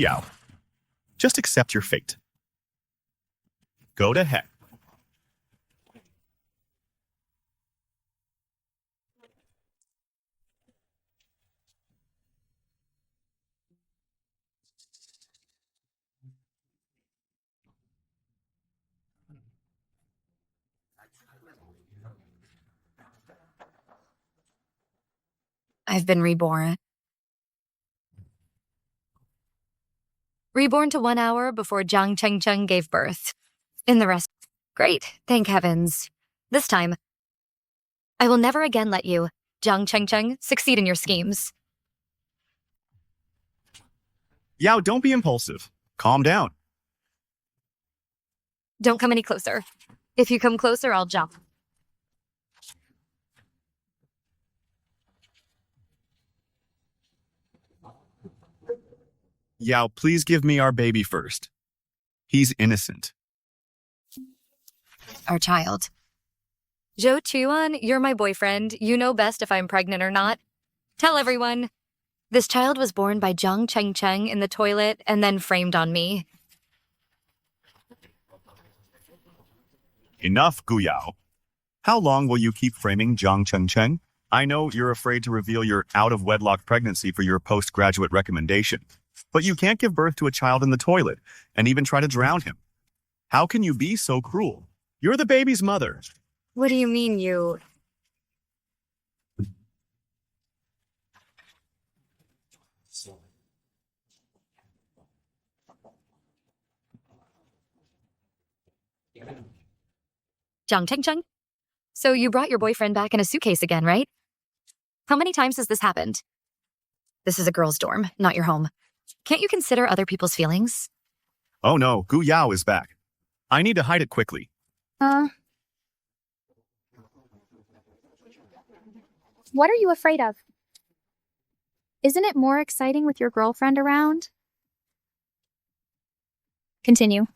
Yeah. Just accept your fate. Go to heck. I've been reborn. Reborn to 1 hour before Jiang Chengcheng gave birth. In the rest. Great, thank heavens. This time, I will never again let you, Jiang Chengcheng, succeed in your schemes. Yao, don't be impulsive. Calm down. Don't come any closer. If you come closer, I'll jump. Yao, please give me our baby first. He's innocent. Our child. Zhou Chuan, you're my boyfriend. You know best if I'm pregnant or not. Tell everyone. This child was born by Jiang Chengcheng in the toilet and then framed on me. Enough, Gu Yao. How long will you keep framing Jiang Chengcheng? I know you're afraid to reveal your out-of-wedlock pregnancy for your postgraduate recommendation, but you can't give birth to a child in the toilet and even try to drown him. How can you be so cruel? You're the baby's mother. What do you mean, you... Jiang Chengcheng? So you brought your boyfriend back in a suitcase again, right? How many times has this happened? This is a girl's dorm, not your home. Can't you consider other people's feelings? Oh no, Gu Yao is back. I need to hide it quickly. What are you afraid of? Isn't it more exciting with your girlfriend around? Continue.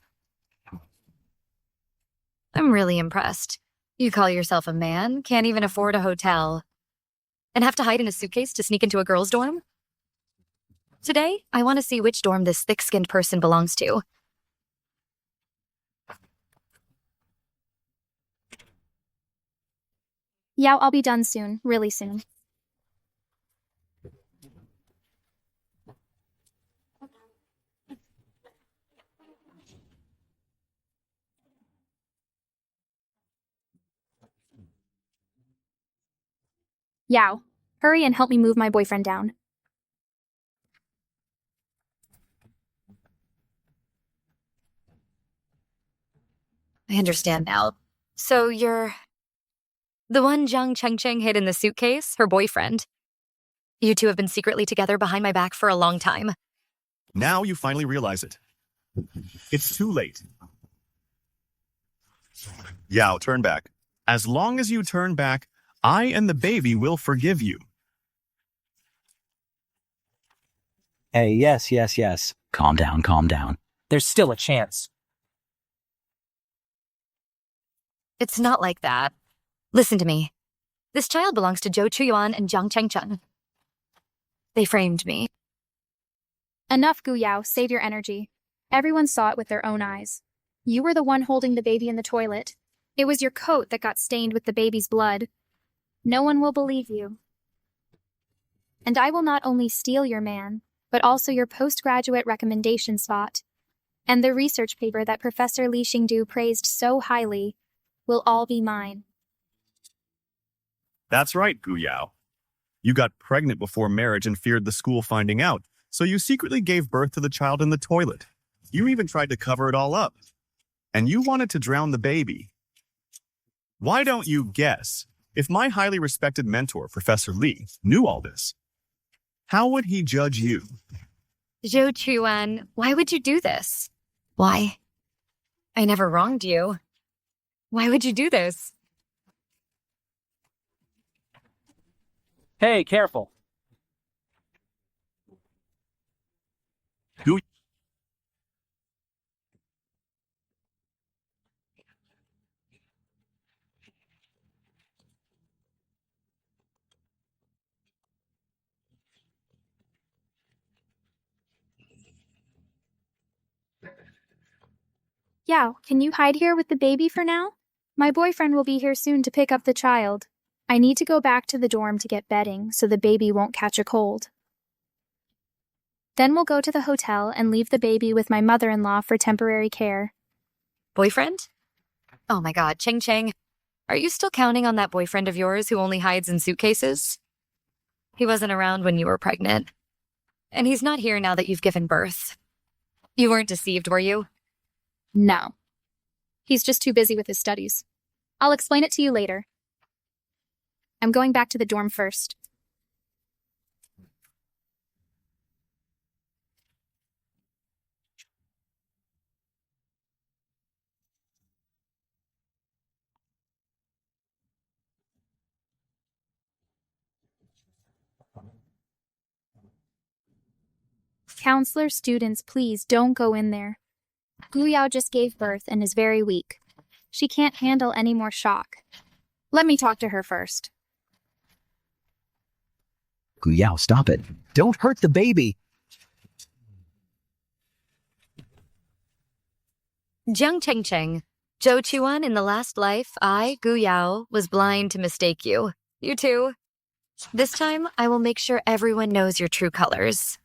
I'm really impressed. You call yourself a man, can't even afford a hotel, and have to hide in a suitcase to sneak into a girl's dorm? Today, I want to see which dorm this thick-skinned person belongs to. Yeah, I'll be done soon, really soon. Yao, hurry and help me move my boyfriend down. I understand now. So you're... the one Jiang Chengcheng hid in the suitcase, her boyfriend. You two have been secretly together behind my back for a long time. Now you finally realize it. It's too late. Yao, turn back. As long as you turn back, I and the baby will forgive you. Hey, yes. Calm down. There's still a chance. It's not like that. Listen to me. This child belongs to Zhou Chuyuan and Jiang Chengcheng. They framed me. Enough, Gu Yao, save your energy. Everyone saw it with their own eyes. You were the one holding the baby in the toilet. It was your coat that got stained with the baby's blood. No one will believe you. And I will not only steal your man, but also your postgraduate recommendation spot. And the research paper that Professor Li Xingdu praised so highly will all be mine. That's right, Gu Yao. You got pregnant before marriage and feared the school finding out, so you secretly gave birth to the child in the toilet. You even tried to cover it all up. And you wanted to drown the baby. Why don't you guess? If my highly respected mentor, Professor Li, knew all this, how would he judge you? Zhou Chuan, why would you do this? Why? I never wronged you. Why would you do this? Hey, careful. Gu Yao, can you hide here with the baby for now? My boyfriend will be here soon to pick up the child. I need to go back to the dorm to get bedding so the baby won't catch a cold. Then we'll go to the hotel and leave the baby with my mother-in-law for temporary care. Boyfriend? Oh my god, Cheng Cheng. Are you still counting on that boyfriend of yours who only hides in suitcases? He wasn't around when you were pregnant. And he's not here now that you've given birth. You weren't deceived, were you? No. He's just too busy with his studies. I'll explain it to you later. I'm going back to the dorm first. Counselor, students, please don't go in there. Gu Yao just gave birth and is very weak. She can't handle any more shock. Let me talk to her first. Gu Yao, stop it. Don't hurt the baby. Jiang Cheng Cheng. Zhou Chuan, in the last life, I, Gu Yao, was blind to mistake you. You too. This time, I will make sure everyone knows your true colors.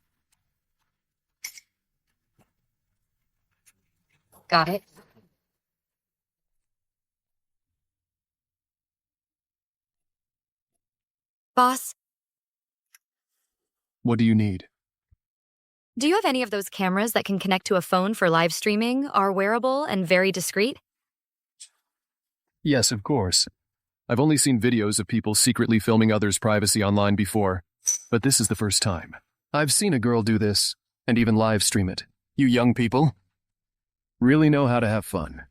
Got it. Boss, What do you need? do you have any of those cameras that can connect to a phone for live streaming, are wearable, and very discreet? Yes, of course. I've only seen videos of people secretly filming others' privacy online before, but this is the first time. I've seen a girl do this, and even live stream it. You young people really know how to have fun.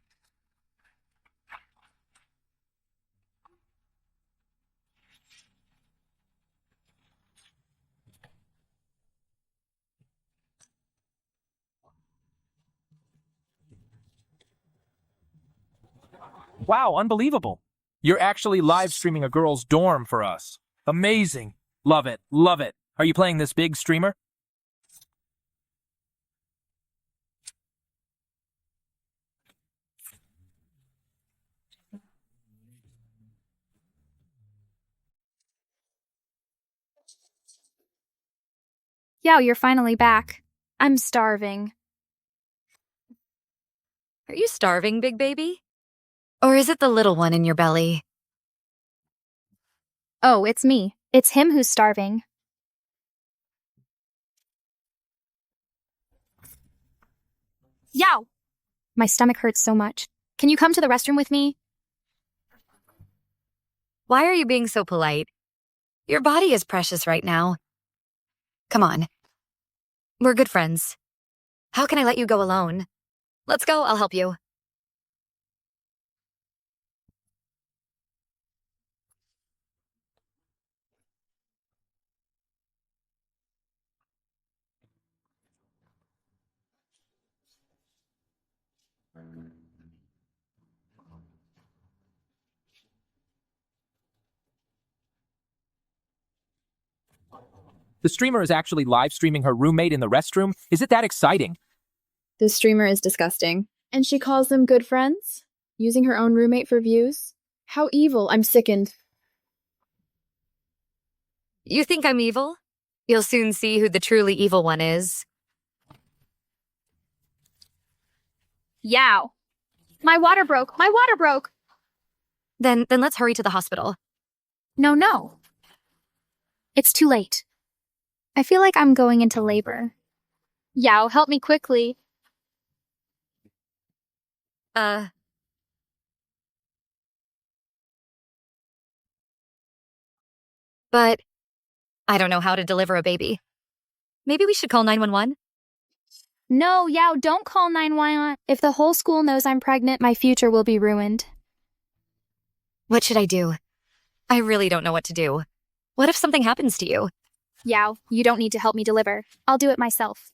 Wow, unbelievable. You're actually live streaming a girl's dorm for us. Amazing. Love it, love it. Are you playing this big streamer? Yao, you're finally back. I'm starving. Are you starving, big baby? Or is it the little one in your belly? Oh, it's me. It's him who's starving. Yao! My stomach hurts so much. Can you come to the restroom with me? Why are you being so polite? Your body is precious right now. Come on. We're good friends. How can I let you go alone? Let's go, I'll help you. The streamer is actually live streaming her roommate in the restroom. Is it that exciting? The streamer is disgusting. And she calls them good friends? Using her own roommate for views? How evil, I'm sickened. You think I'm evil? You'll soon see who the truly evil one is. Yao! My water broke! My water broke! Then let's hurry to the hospital. No. It's too late. I feel like I'm going into labor. Yao, help me quickly. But I don't know how to deliver a baby. Maybe we should call 911? No, Yao, don't call 911. If the whole school knows I'm pregnant, my future will be ruined. What should I do? I really don't know what to do. What if something happens to you? Yao, you don't need to help me deliver. I'll do it myself.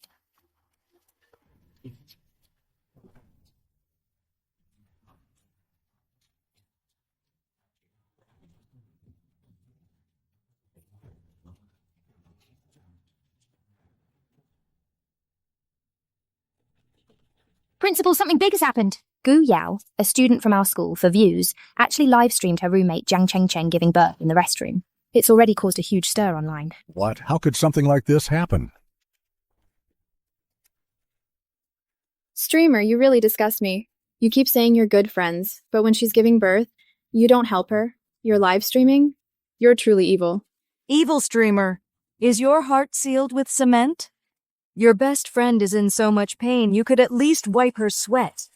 Principal, something big has happened. Gu Yao, a student from our school for views, actually live-streamed her roommate Jiang Chengcheng giving birth in the restroom. It's already caused a huge stir online. What? How could something like this happen? Streamer, you really disgust me. You keep saying you're good friends, but when she's giving birth, you don't help her. You're live streaming? You're truly evil. Evil streamer, is your heart sealed with cement? Your best friend is in so much pain, you could at least wipe her sweat.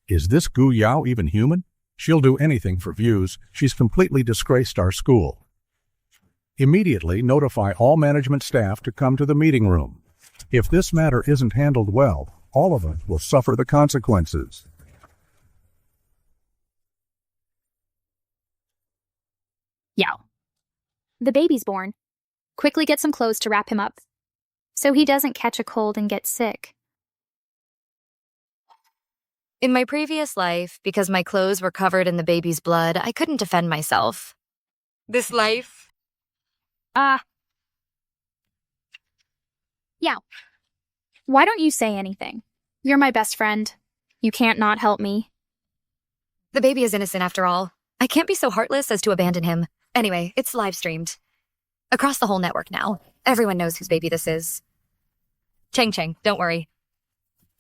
Is this Gu Yao even human? She'll do anything for views. She's completely disgraced our school. Immediately notify all management staff to come to the meeting room. If this matter isn't handled well, all of us will suffer the consequences. Yao. The baby's born. Quickly get some clothes to wrap him up, so he doesn't catch a cold and get sick. In my previous life, because my clothes were covered in the baby's blood, I couldn't defend myself. This life? Yao. Why don't you say anything? You're my best friend. You can't not help me. The baby is innocent after all. I can't be so heartless as to abandon him. Anyway, it's live streamed. Across the whole network now. Everyone knows whose baby this is. Cheng Cheng, don't worry.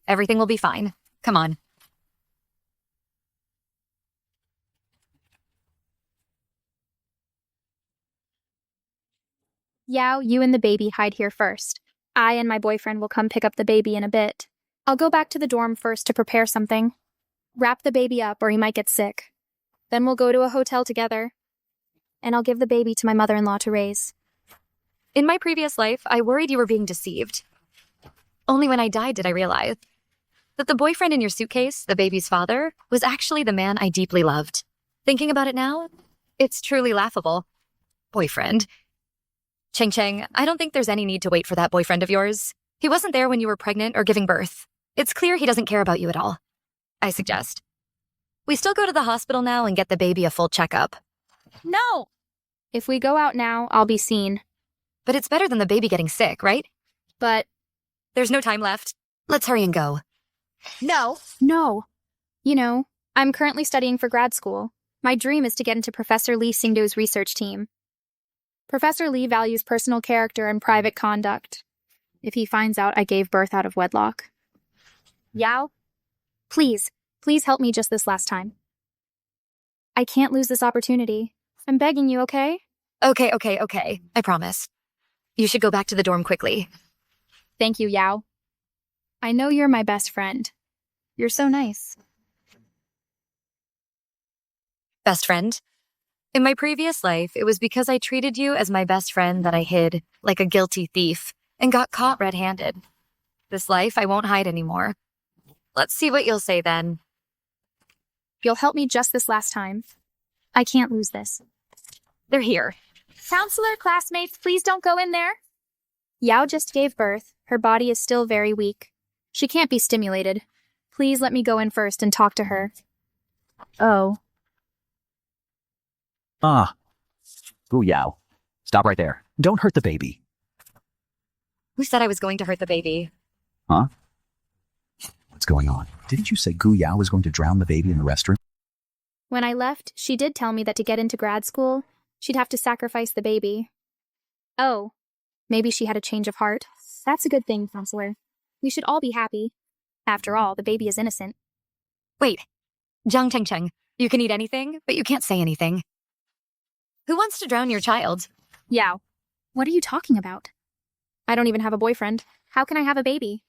Everything will be fine. Come on. Yao, you and the baby hide here first. I and my boyfriend will come pick up the baby in a bit. I'll go back to the dorm first to prepare something. Wrap the baby up or he might get sick. Then we'll go to a hotel together. And I'll give the baby to my mother-in-law to raise. In my previous life, I worried you were being deceived. Only when I died did I realize that the boyfriend in your suitcase, the baby's father, was actually the man I deeply loved. Thinking about it now, it's truly laughable. Boyfriend. Cheng Cheng, I don't think there's any need to wait for that boyfriend of yours. He wasn't there when you were pregnant or giving birth. It's clear he doesn't care about you at all. I suggest we still go to the hospital now and get the baby a full checkup. No! If we go out now, I'll be seen. But it's better than the baby getting sick, right? But there's no time left. Let's hurry and go. No. You know, I'm currently studying for grad school. My dream is to get into Professor Lee Singdo's research team. Professor Lee values personal character and private conduct. If he finds out I gave birth out of wedlock. Yao, please help me just this last time. I can't lose this opportunity. I'm begging you, okay? Okay. I promise. You should go back to the dorm quickly. Thank you, Yao. I know you're my best friend. You're so nice. Best friend? In my previous life, it was because I treated you as my best friend that I hid, like a guilty thief, and got caught red-handed. This life, I won't hide anymore. Let's see what you'll say then. You'll help me just this last time. I can't lose this. They're here. Counselor, classmates, please don't go in there. Yao just gave birth. Her body is still very weak. She can't be stimulated. Please let me go in first and talk to her. Oh. Gu Yao. Stop right there. Don't hurt the baby. Who said I was going to hurt the baby? Huh? What's going on? Didn't you say Gu Yao was going to drown the baby in the restroom? When I left, she did tell me that to get into grad school, she'd have to sacrifice the baby. Oh, maybe she had a change of heart. That's a good thing, Counselor. We should all be happy. After all, the baby is innocent. Wait. Jiang Chengcheng, you can eat anything, but you can't say anything. Who wants to drown your child? Yao, what are you talking about? I don't even have a boyfriend. How can I have a baby?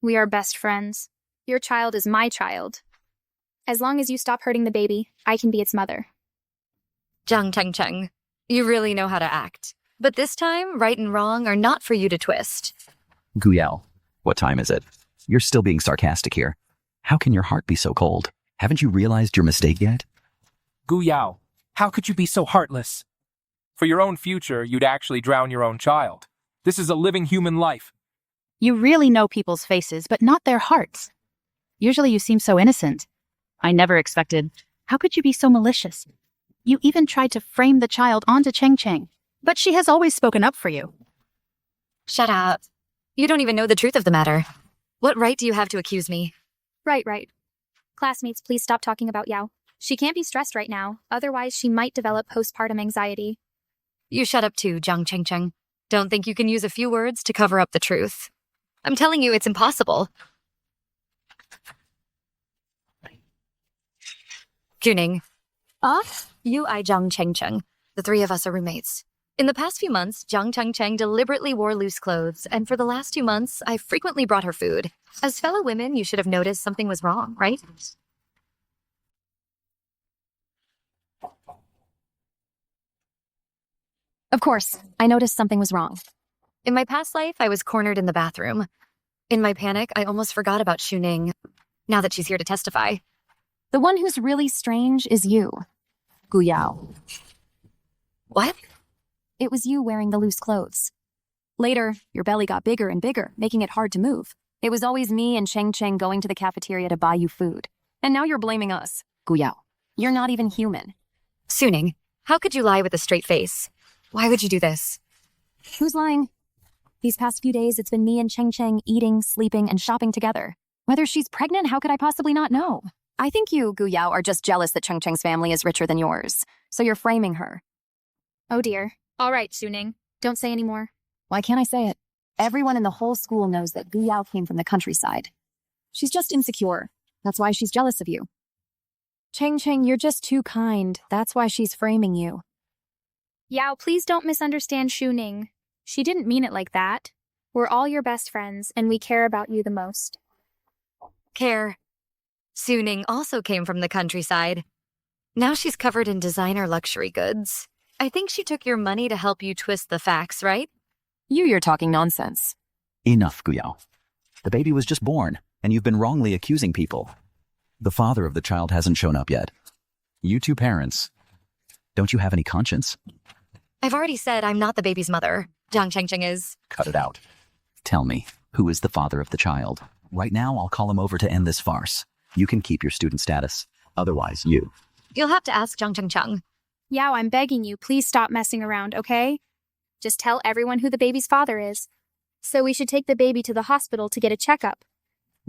We are best friends. Your child is my child. As long as you stop hurting the baby, I can be its mother. Jiang Chengcheng, you really know how to act. But this time, right and wrong are not for you to twist. Gu Yao, what time is it? You're still being sarcastic here. How can your heart be so cold? Haven't you realized your mistake yet? Gu Yao, how could you be so heartless? For your own future, you'd actually drown your own child. This is a living human life. You really know people's faces, but not their hearts. Usually you seem so innocent. I never expected. How could you be so malicious? You even tried to frame the child onto Cheng Cheng, but she has always spoken up for you. Shut up. You don't even know the truth of the matter. What right do you have to accuse me? Right. Classmates, please stop talking about Yao. She can't be stressed right now, otherwise she might develop postpartum anxiety. You shut up too, Jiang Chengcheng. Don't think you can use a few words to cover up the truth. I'm telling you, it's impossible. Kuning. You, Jiang Chengcheng. The three of us are roommates. In the past few months, Jiang Chengcheng deliberately wore loose clothes, and for the last 2 months, I frequently brought her food. As fellow women, you should have noticed something was wrong, right? Of course, I noticed something was wrong. In my past life, I was cornered in the bathroom. In my panic, I almost forgot about Xuning, now that she's here to testify. The one who's really strange is you, Gu Yao. What? It was you wearing the loose clothes. Later, your belly got bigger and bigger, making it hard to move. It was always me and Cheng Cheng going to the cafeteria to buy you food. And now you're blaming us, Gu Yao. You're not even human. Xuning, how could you lie with a straight face? Why would you do this? Who's lying? These past few days, it's been me and Cheng Cheng eating, sleeping, and shopping together. Whether she's pregnant, how could I possibly not know? I think you, Gu Yao, are just jealous that Cheng Cheng's family is richer than yours. So you're framing her. Oh dear. All right, Xuning. Don't say any more. Why can't I say it? Everyone in the whole school knows that Gu Yao came from the countryside. She's just insecure. That's why she's jealous of you. Cheng Cheng, you're just too kind. That's why she's framing you. Yao, please don't misunderstand Xuning. She didn't mean it like that. We're all your best friends, and we care about you the most. Care. Xuning also came from the countryside. Now she's covered in designer luxury goods. I think she took your money to help you twist the facts, right? You're talking nonsense. Enough, Guyao. The baby was just born, and you've been wrongly accusing people. The father of the child hasn't shown up yet. You two parents, don't you have any conscience? I've already said I'm not the baby's mother. Jiang Chengcheng is. Cut it out. Tell me, who is the father of the child? Right now, I'll call him over to end this farce. You can keep your student status. Otherwise, you. You'll have to ask Jiang Chengcheng. Yao, I'm begging you, please stop messing around, okay? Just tell everyone who the baby's father is. So we should take the baby to the hospital to get a checkup.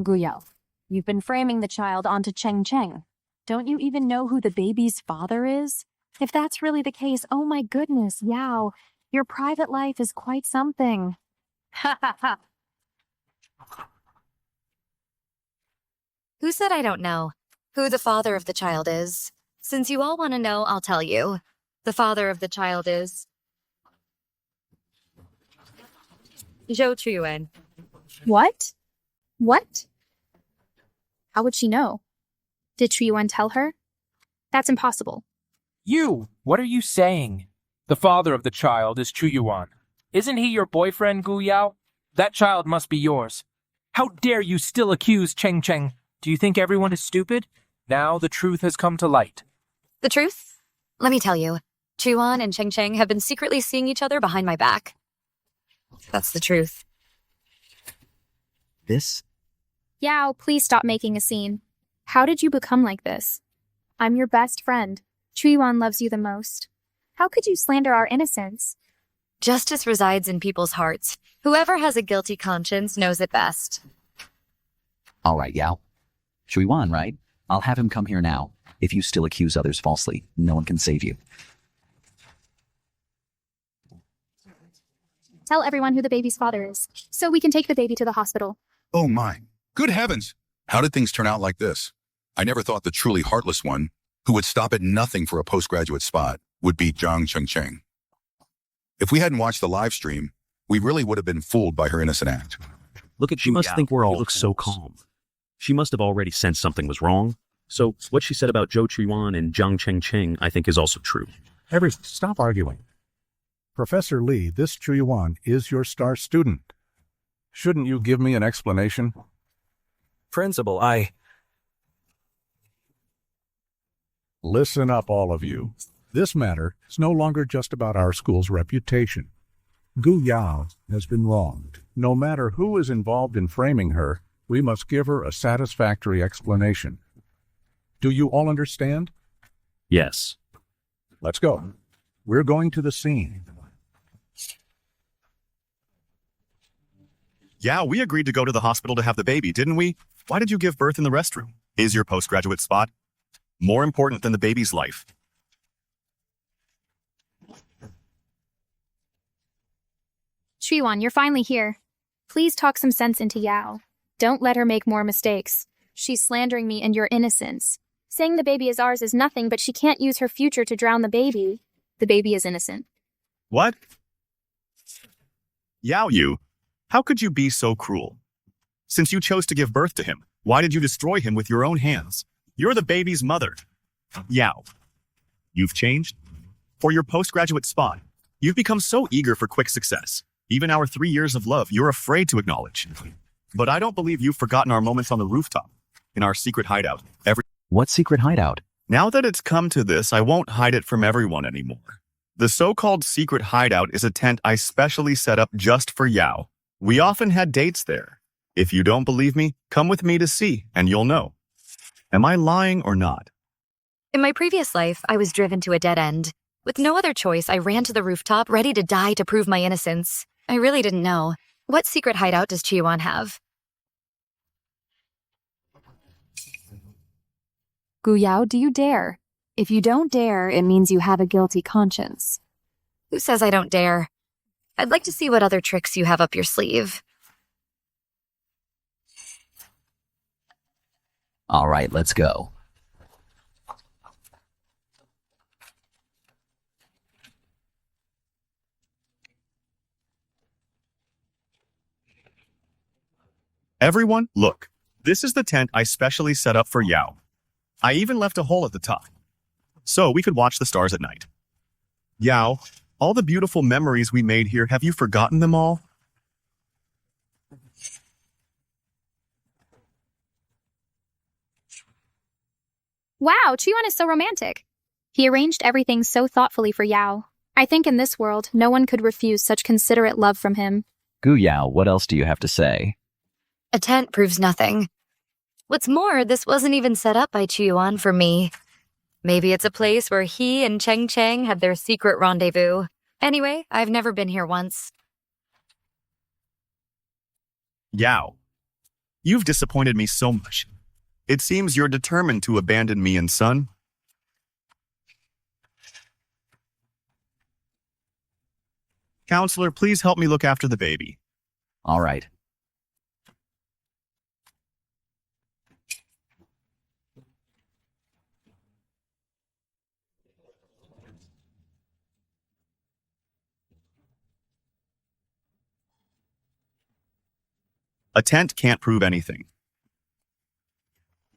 Gu Yao, you've been framing the child onto Cheng Cheng. Don't you even know who the baby's father is? If that's really the case, oh my goodness, Yao, your private life is quite something. Ha ha ha. Who said I don't know who the father of the child is? Since you all want to know, I'll tell you. The father of the child is Zhou Chuyuan. What? What? How would she know? Did Chuyuan tell her? That's impossible. You! What are you saying? The father of the child is Chuyuan. Isn't he your boyfriend, Gu Yao? That child must be yours. How dare you still accuse Cheng Cheng? Do you think everyone is stupid? Now the truth has come to light. The truth? Let me tell you. Chuyuan and Cheng Cheng have been secretly seeing each other behind my back. That's the truth. This? Yao, please stop making a scene. How did you become like this? I'm your best friend. Chuyuan loves you the most. How could you slander our innocence? Justice resides in people's hearts. Whoever has a guilty conscience knows it best. All right, Yao. Shuiwan, right? I'll have him come here now. If you still accuse others falsely, no one can save you. Tell everyone who the baby's father is, so we can take the baby to the hospital. Oh my. Good heavens. How did things turn out like this? I never thought the truly heartless one, who would stop at nothing for a postgraduate spot, would be Jiang Chengcheng. If we hadn't watched the live stream, we really would have been fooled by her innocent act. Look at, she must think we're all look so calm. She must have already sensed something was wrong. So what she said about Zhou Chuyuan and Jiang Chengcheng, I think, is also true. Stop arguing. Professor Li, this Chuyuan is your star student. Shouldn't you give me an explanation? Principal, Listen up, all of you. This matter is no longer just about our school's reputation. Gu Yao has been wronged. No matter who is involved in framing her, we must give her a satisfactory explanation. Do you all understand? Yes. Let's go. We're going to the scene. Yeah, we agreed to go to the hospital to have the baby, didn't we? Why did you give birth in the restroom? Is your postgraduate spot more important than the baby's life? Chuan, you're finally here. Please talk some sense into Yao. Don't let her make more mistakes. She's slandering me and your innocence. Saying the baby is ours is nothing, but she can't use her future to drown the baby. The baby is innocent. What? Yao Yu, how could you be so cruel? Since you chose to give birth to him, why did you destroy him with your own hands? You're the baby's mother. Yao, you've changed? For your postgraduate spot, you've become so eager for quick success. Even our 3 years of love, you're afraid to acknowledge. But I don't believe you've forgotten our moments on the rooftop, in our secret hideout. What secret hideout? Now that it's come to this, I won't hide it from everyone anymore. The so-called secret hideout is a tent I specially set up just for Yao. We often had dates there. If you don't believe me, come with me to see, and you'll know. Am I lying or not? In my previous life, I was driven to a dead end. With no other choice, I ran to the rooftop, ready to die to prove my innocence. I really didn't know. What secret hideout does Chuan have? Guyao, do you dare? If you don't dare, it means you have a guilty conscience. Who says I don't dare? I'd like to see what other tricks you have up your sleeve. All right, let's go. Everyone, look. This is the tent I specially set up for Yao. I even left a hole at the top, so we could watch the stars at night. Yao, all the beautiful memories we made here, have you forgotten them all? Wow, Chuan is so romantic. He arranged everything so thoughtfully for Yao. I think in this world, no one could refuse such considerate love from him. Guyao, what else do you have to say? A tent proves nothing. What's more, this wasn't even set up by Chuan for me. Maybe it's a place where he and Cheng Cheng had their secret rendezvous. Anyway, I've never been here once. Yao, you've disappointed me so much. It seems you're determined to abandon me and son. Counselor, please help me look after the baby. All right. A tent can't prove anything.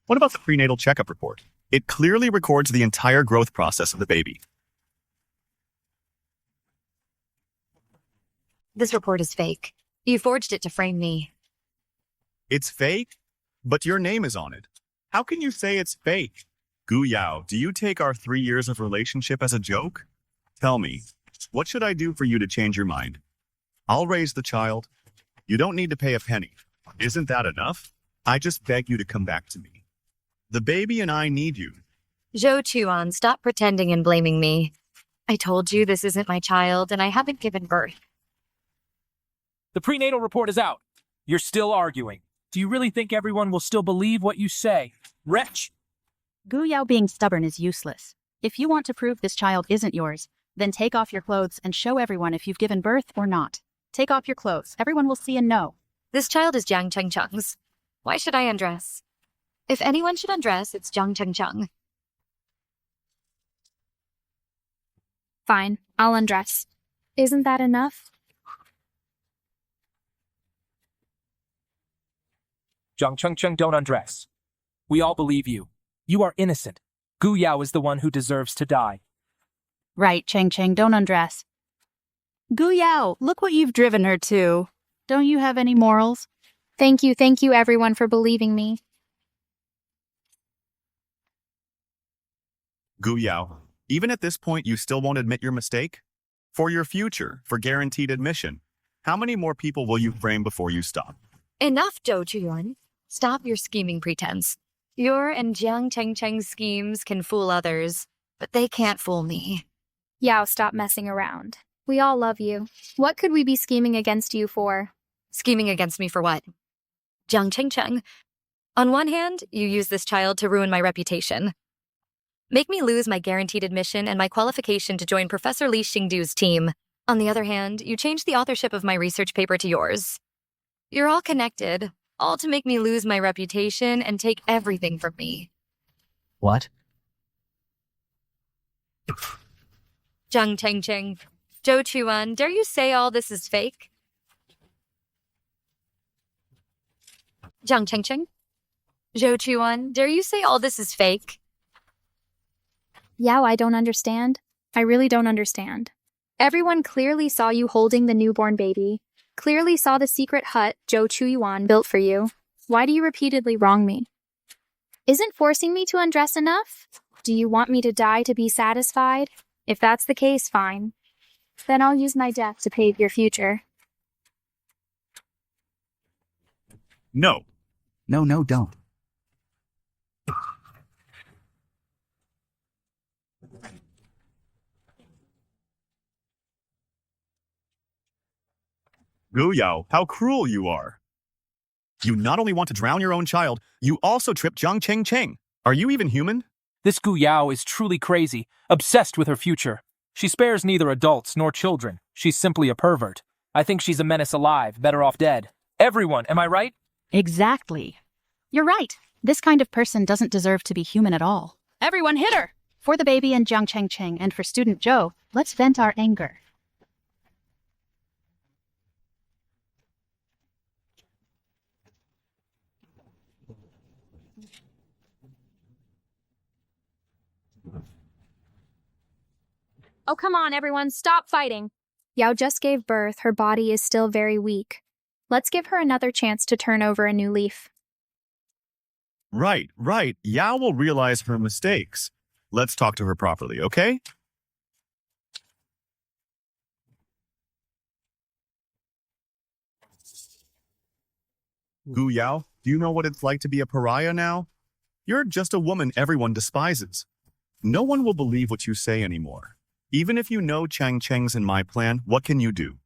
What about the prenatal checkup report? It clearly records the entire growth process of the baby. This report is fake. You forged it to frame me. It's fake? But your name is on it. How can you say it's fake? Gu Yao, do you take our 3 years of relationship as a joke? Tell me, what should I do for you to change your mind? I'll raise the child. You don't need to pay a penny. Isn't that enough? I just beg you to come back to me. The baby and I need you. Zhou Chuan, stop pretending and blaming me. I told you this isn't my child, and I haven't given birth. The prenatal report is out. You're still arguing. Do you really think everyone will still believe what you say? Wretch! Guyao being stubborn is useless. If you want to prove this child isn't yours, then take off your clothes and show everyone if you've given birth or not. Take off your clothes. Everyone will see and know. This child is Jiang Cheng Cheng's. Why should I undress? If anyone should undress, it's Jiang Cheng Cheng. Fine, I'll undress. Isn't that enough? Jiang Cheng Cheng, don't undress. We all believe you. You are innocent. Gu Yao is the one who deserves to die. Right, Cheng Cheng, don't undress. Guyao, look what you've driven her to. Don't you have any morals? Thank you everyone for believing me. Gu Yao, even at this point you still won't admit your mistake? For your future, for guaranteed admission, how many more people will you frame before you stop? Enough, Zhou Chuan. Stop your scheming pretense. Your and Jiang Cheng Cheng's schemes can fool others, but they can't fool me. Yao, stop messing around. We all love you. What could we be scheming against you for? Scheming against me for what? Jiang Chengcheng. On one hand, you use this child to ruin my reputation. Make me lose my guaranteed admission and my qualification to join Professor Li Xingdu's team. On the other hand, you change the authorship of my research paper to yours. You're all connected, all to make me lose my reputation and take everything from me. What? Jiang Chengcheng, Zhou Chuan, dare you say all this is fake? Jiang Chengcheng, Zhou Chuan, dare you say all this is fake? Yao, I don't understand. I really don't understand. Everyone clearly saw you holding the newborn baby, clearly saw the secret hut Zhou Chuyuan built for you. Why do you repeatedly wrong me? Isn't forcing me to undress enough? Do you want me to die to be satisfied? If that's the case, fine. Then I'll use my death to pave your future. No. No, don't. Gu Yao, how cruel you are. You not only want to drown your own child, you also trip Jiang Chengcheng. Are you even human? This Gu Yao is truly crazy, obsessed with her future. She spares neither adults nor children. She's simply a pervert. I think she's a menace alive, better off dead. Everyone, am I right? Exactly. You're right. This kind of person doesn't deserve to be human at all. Everyone hit her! For the baby and Jiang Chengcheng and for student Zhou, let's vent our anger. Oh, come on, everyone, stop fighting. Yao just gave birth. Her body is still very weak. Let's give her another chance to turn over a new leaf. Right. Yao will realize her mistakes. Let's talk to her properly, okay? Gu Yao, do you know what it's like to be a pariah now? You're just a woman everyone despises. No one will believe what you say anymore. Even if you know Chang Cheng's in my plan, what can you do?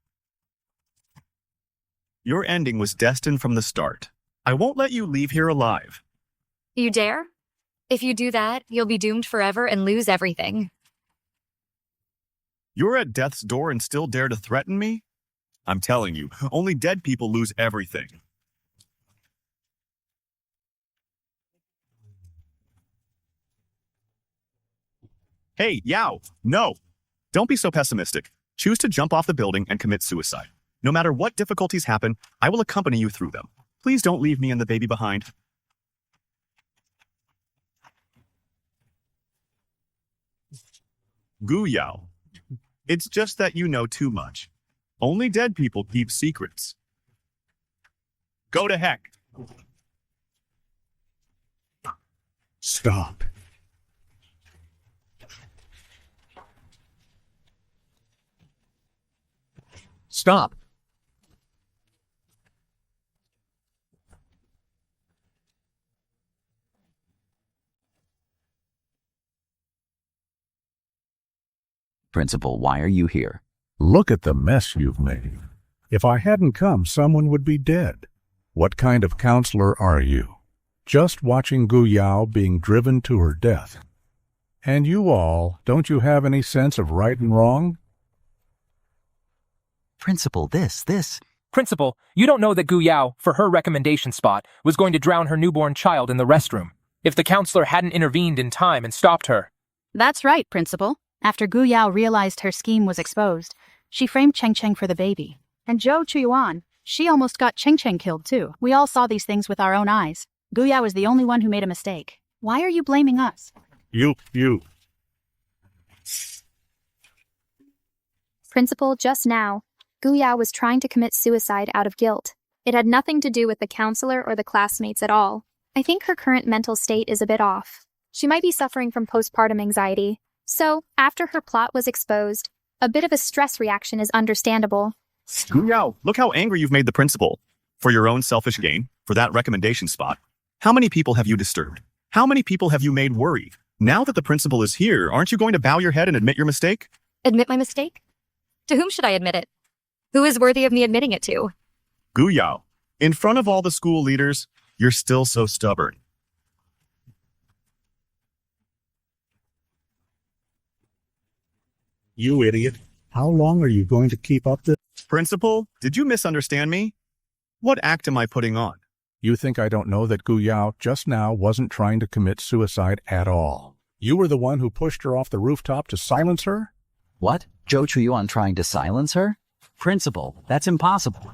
Your ending was destined from the start. I won't let you leave here alive. You dare? If you do that, you'll be doomed forever and lose everything. You're at death's door and still dare to threaten me? I'm telling you, only dead people lose everything. Hey, Yao, no! Don't be so pessimistic. Choose to jump off the building and commit suicide. No matter what difficulties happen, I will accompany you through them. Please don't leave me and the baby behind. Gu Yao, it's just that you know too much. Only dead people keep secrets. Go to heck. Stop. Stop. Principal, why are you here? Look at the mess you've made. If I hadn't come, someone would be dead. What kind of counselor are you? Just watching Gu Yao being driven to her death. And you all, don't you have any sense of right and wrong? Principal, this. Principal, you don't know that Gu Yao, for her recommendation spot, was going to drown her newborn child in the restroom. If the counselor hadn't intervened in time and stopped her. That's right, Principal. After Gu Yao realized her scheme was exposed, she framed Cheng Cheng for the baby. And Zhou Chuyuan, she almost got Cheng Cheng killed too. We all saw these things with our own eyes. Gu Yao is the only one who made a mistake. Why are you blaming us? You. Principal, just now, Gu Yao was trying to commit suicide out of guilt. It had nothing to do with the counselor or the classmates at all. I think her current mental state is a bit off. She might be suffering from postpartum anxiety. So, after her plot was exposed, a bit of a stress reaction is understandable. Gu Yao, look how angry you've made the principal. For your own selfish gain, for that recommendation spot. How many people have you disturbed? How many people have you made worry? Now that the principal is here, aren't you going to bow your head and admit your mistake? Admit my mistake? To whom should I admit it? Who is worthy of me admitting it to? Gu Yao, in front of all the school leaders, you're still so stubborn. You idiot. How long are you going to keep up this? Principal, did you misunderstand me? What act am I putting on? You think I don't know that Gu Yao just now wasn't trying to commit suicide at all? You were the one who pushed her off the rooftop to silence her? What? Zhou Chuyuan trying to silence her? Principal, that's impossible.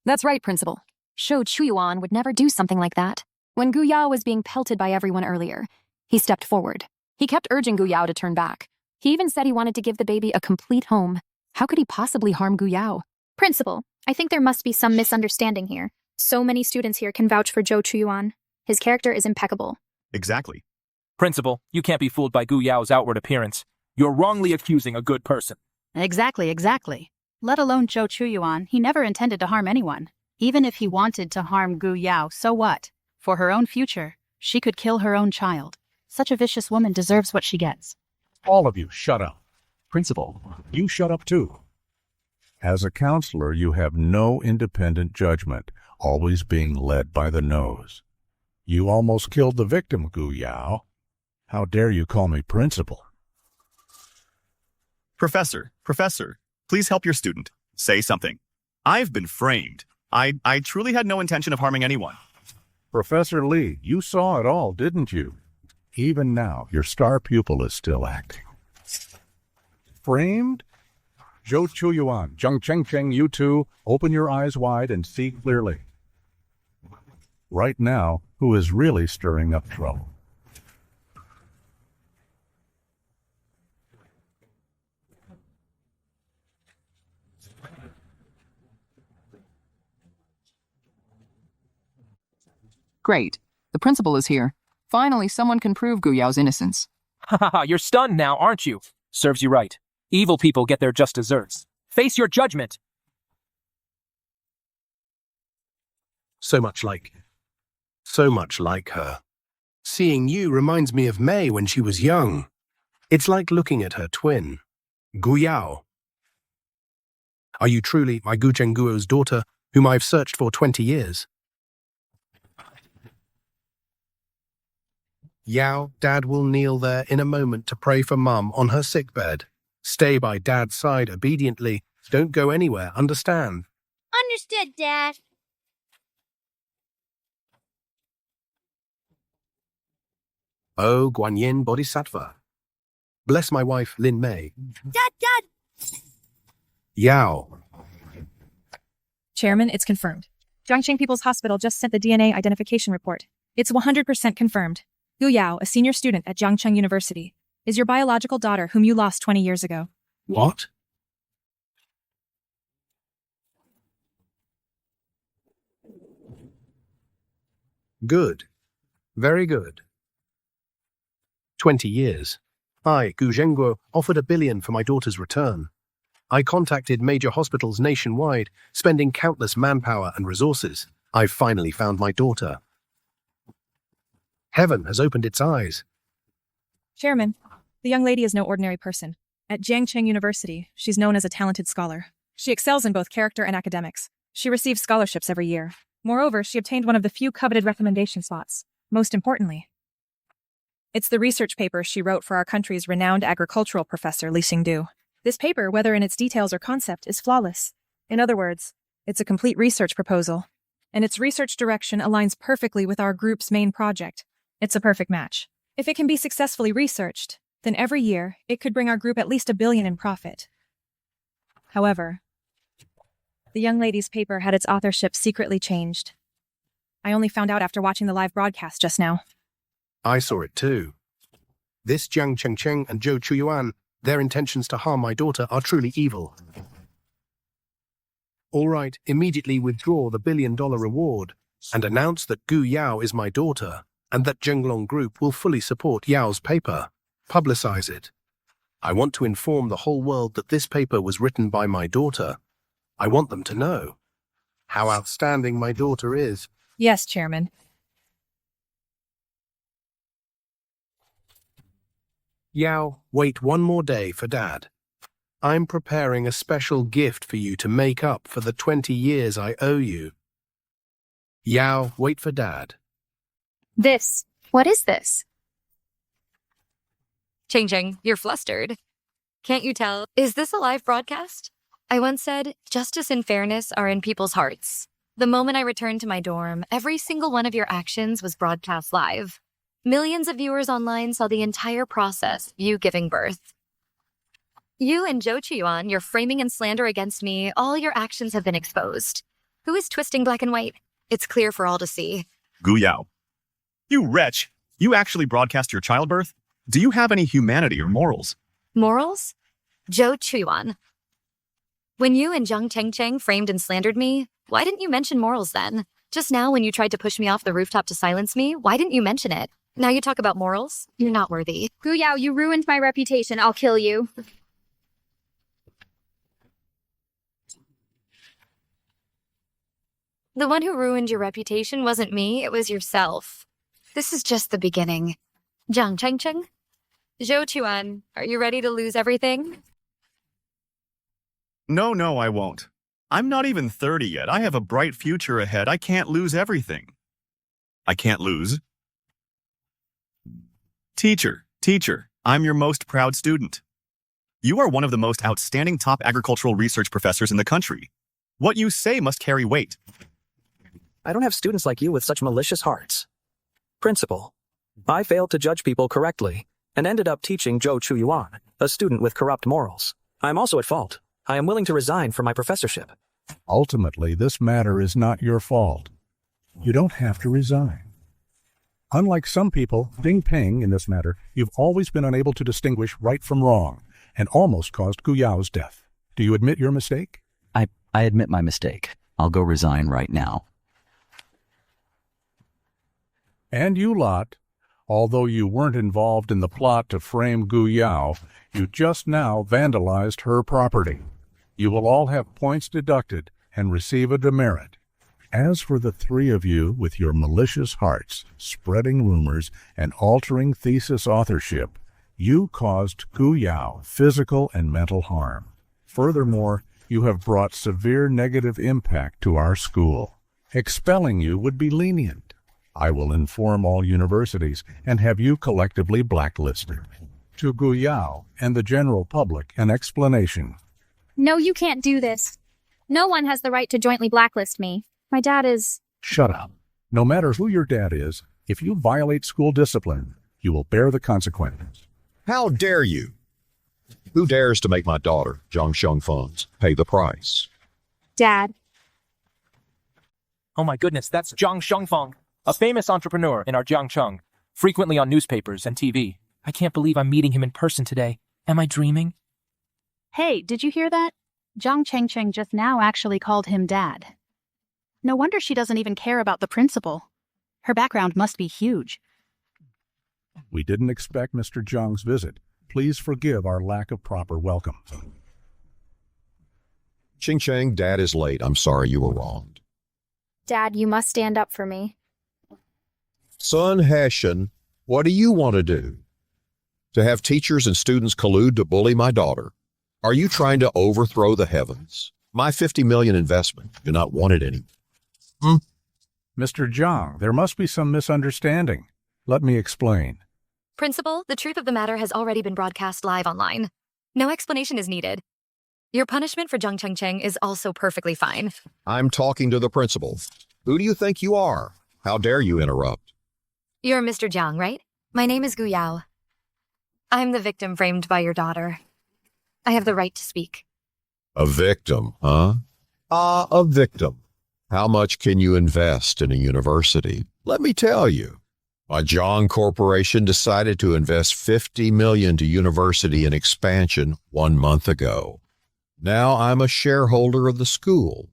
That's right, Principal. Shou Chuyuan would never do something like that. When Gu Yao was being pelted by everyone earlier, he stepped forward. He kept urging Gu Yao to turn back. He even said he wanted to give the baby a complete home. How could he possibly harm Gu Yao? Principal, I think there must be some misunderstanding here. So many students here can vouch for Zhou Chuyuan. His character is impeccable. Exactly. Principal, you can't be fooled by Gu Yao's outward appearance. You're wrongly accusing a good person. Exactly. Let alone Zhou Chuyuan, he never intended to harm anyone. Even if he wanted to harm Gu Yao, so what? For her own future, she could kill her own child. Such a vicious woman deserves what she gets. All of you, shut up. Principal. You shut up too. As a counselor, you have no independent judgment, always being led by the nose. You almost killed the victim, Gu Yao. How dare you call me principal? Professor, please help your student. Say something. I've been framed. I truly had no intention of harming anyone. Professor Lee, you saw it all, didn't you? Even now, your star pupil is still acting. Framed? Zhou Chuyuan, Zhang Chengcheng, you two, open your eyes wide and see clearly. Right now, who is really stirring up trouble? Great. The principal is here. Finally, someone can prove Gu Yao's innocence. Haha, you're stunned now, aren't you? Serves you right. Evil people get their just desserts. Face your judgment. So much like her. Seeing you reminds me of Mei when she was young. It's like looking at her twin, Gu Yao. Are you truly my Gu Chengguo's daughter, whom I've searched for 20 years? Yao, Dad will kneel there in a moment to pray for Mum on her sickbed. Stay by Dad's side obediently. Don't go anywhere, understand? Understood, Dad. Oh, Guanyin Bodhisattva. Bless my wife, Lin Mei. Dad! Yao. Chairman, it's confirmed. Jiangxing People's Hospital just sent the DNA identification report. It's 100% confirmed. Gu Yao, a senior student at Jiangcheng University, is your biological daughter whom you lost 20 years ago. What? Good. Very good. 20 years. I, Gu Zhengguo, offered $1 billion for my daughter's return. I contacted major hospitals nationwide, spending countless manpower and resources. I've finally found my daughter. Heaven has opened its eyes. Chairman, the young lady is no ordinary person. At Jiangcheng University, she's known as a talented scholar. She excels in both character and academics. She receives scholarships every year. Moreover, she obtained one of the few coveted recommendation slots. Most importantly, it's the research paper she wrote for our country's renowned agricultural professor, Li Xingdu. This paper, whether in its details or concept, is flawless. In other words, it's a complete research proposal, and its research direction aligns perfectly with our group's main project. It's a perfect match. If it can be successfully researched, then every year, it could bring our group at least $1 billion in profit. However, the young lady's paper had its authorship secretly changed. I only found out after watching the live broadcast just now. I saw it too. This Jiang Chengcheng and Zhou Chuyuan, their intentions to harm my daughter are truly evil. All right, immediately withdraw the $1 billion reward and announce that Gu Yao is my daughter and that Zhenglong Group will fully support Yao's paper. Publicize it. I want to inform the whole world that this paper was written by my daughter. I want them to know how outstanding my daughter is. Yes, Chairman. Yao, wait one more day for Dad. I'm preparing a special gift for you to make up for the 20 years I owe you. Yao, wait for Dad. What is this? Cheng Cheng, you're flustered. Can't you tell? Is this a live broadcast? I once said, justice and fairness are in people's hearts. The moment I returned to my dorm, every single one of your actions was broadcast live. Millions of viewers online saw the entire process of you giving birth. You and Zhou Qiyuan, your framing and slander against me, all your actions have been exposed. Who is twisting black and white? It's clear for all to see. Gu Yao. You wretch! You actually broadcast your childbirth? Do you have any humanity or morals? Morals? Zhou Qiyuan. When you and Zhang Chengcheng framed and slandered me, why didn't you mention morals then? Just now when you tried to push me off the rooftop to silence me, why didn't you mention it? Now you talk about morals? You're not worthy. Gu Yao, you ruined my reputation. I'll kill you. The one who ruined your reputation wasn't me, it was yourself. This is just the beginning. Zhang Chengcheng? Zhou Qiyuan, are you ready to lose everything? No, I won't. I'm not even 30 yet. I have a bright future ahead. I can't lose everything. I can't lose. Teacher, I'm your most proud student. You are one of the most outstanding top agricultural research professors in the country. What you say must carry weight. I don't have students like you with such malicious hearts. Principal, I failed to judge people correctly and ended up teaching Zhou Qiyuan, a student with corrupt morals. I am also at fault. I am willing to resign from my professorship. Ultimately, this matter is not your fault. You don't have to resign. Unlike some people, Ding Peng, in this matter, you've always been unable to distinguish right from wrong and almost caused Gu Yao's death. Do you admit your mistake? I admit my mistake. I'll go resign right now. And you lot, although you weren't involved in the plot to frame Gu Yao, you just now vandalized her property. You will all have points deducted and receive a demerit. As for the three of you with your malicious hearts, spreading rumors and altering thesis authorship, you caused Gu Yao physical and mental harm. Furthermore, you have brought severe negative impact to our school. Expelling you would be lenient. I will inform all universities and have you collectively blacklisted. To Gu Yao and the general public, an explanation. No, you can't do this. No one has the right to jointly blacklist me. My dad is... Shut up. No matter who your dad is, if you violate school discipline, you will bear the consequences. How dare you? Who dares to make my daughter, Zhang Shengfeng's, pay the price? Dad. Oh my goodness, that's Zhang Shengfeng, a famous entrepreneur in our Jiangcheng, frequently on newspapers and TV. I can't believe I'm meeting him in person today. Am I dreaming? Hey, did you hear that? Zhang Chengcheng just now actually called him Dad. No wonder she doesn't even care about the principal. Her background must be huge. We didn't expect Mr. Zhang's visit. Please forgive our lack of proper welcome. Ching Chang, Dad is late. I'm sorry you were wronged. Dad, you must stand up for me. Son Hessian, what do you want to do? To have teachers and students collude to bully my daughter? Are you trying to overthrow the heavens? My $50 million investment. Do not want it anymore. Mr. Zhang, there must be some misunderstanding. Let me explain. Principal, the truth of the matter has already been broadcast live online. No explanation is needed. Your punishment for Zhang Chengcheng is also perfectly fine. I'm talking to the principal. Who do you think you are? How dare you interrupt? You're Mr. Zhang, right? My name is Gu Yao. I'm the victim framed by your daughter. I have the right to speak. A victim, huh? A victim. How much can you invest in a university? Let me tell you. My Zhang Corporation decided to invest $50 million to university and expansion 1 month ago. Now I'm a shareholder of the school.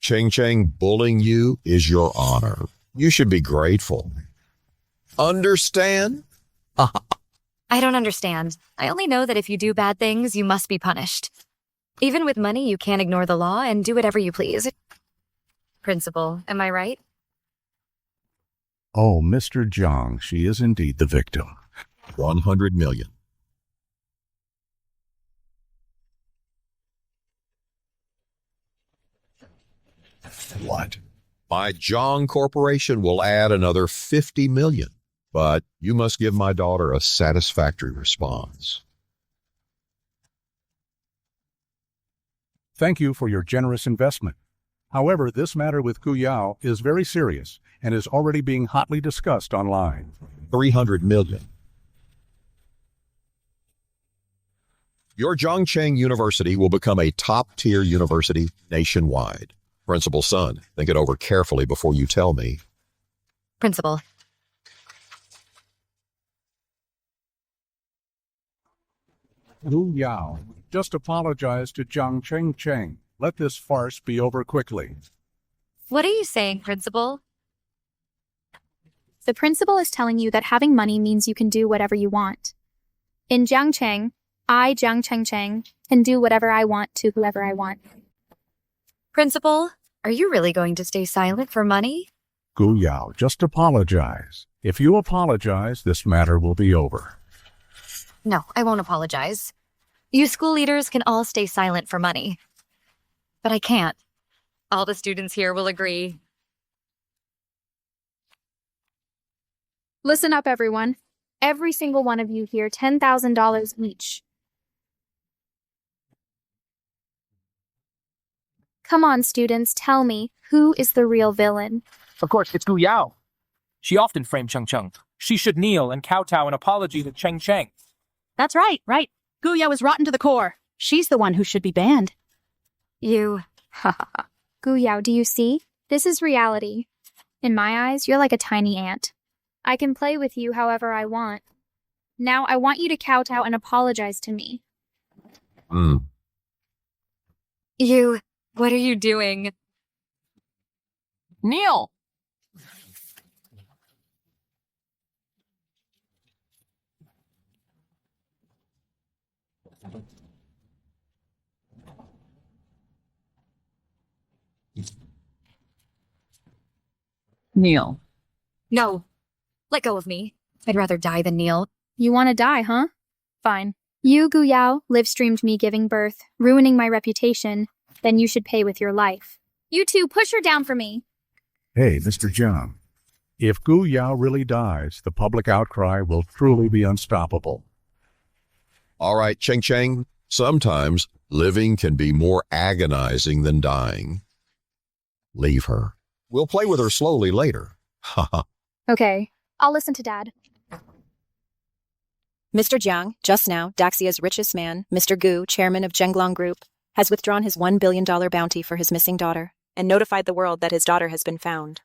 Cheng Cheng bullying you is your honor. You should be grateful. Understand? I don't understand. I only know that if you do bad things, you must be punished. Even with money, you can't ignore the law and do whatever you please. Principal, am I right? Oh, Mr. Zhang, she is indeed the victim. 100 million. What? My Zhang Corporation will add another 50 million, but you must give my daughter a satisfactory response. Thank you for your generous investment. However, this matter with Gu Yao is very serious and is already being hotly discussed online. 300 million. Your Zhongcheng University will become a top-tier university nationwide. Principal Sun, think it over carefully before you tell me. Principal. Gu Yao, just apologize to Zhang Cheng. Let this farce be over quickly. What are you saying, Principal? The principal is telling you that having money means you can do whatever you want. In Jiangcheng, I, Jiang Cheng, can do whatever I want to whoever I want. Principal, are you really going to stay silent for money? Gu Yao, just apologize. If you apologize, this matter will be over. No, I won't apologize. You school leaders can all stay silent for money. But I can't. All the students here will agree. Listen up, everyone. Every single one of you here, $10,000 each. Come on, students, tell me, who is the real villain? Of course, it's Gu Yao. She often framed Cheng Cheng. She should kneel and kowtow an apology to Cheng Cheng. That's right. Gu Yao is rotten to the core. She's the one who should be banned. You. Gu Yao, do you see? This is reality. In my eyes, you're like a tiny ant. I can play with you however I want. Now I want you to kowtow and apologize to me. You. What are you doing? Kneel! Kneel. No. Let go of me. I'd rather die than kneel. You want to die, huh? Fine. You, Gu Yao, live-streamed me giving birth, ruining my reputation. Then you should pay with your life. You two, push her down for me. Hey, Mr. Jiang. If Gu Yao really dies, the public outcry will truly be unstoppable. All right, Cheng, sometimes living can be more agonizing than dying. Leave her. We'll play with her slowly later. Haha. Okay, I'll listen to Dad. Mr. Jiang, just now, Daxia's richest man, Mr. Gu, chairman of Zhenglong Group, has withdrawn his $1 billion bounty for his missing daughter and notified the world that his daughter has been found.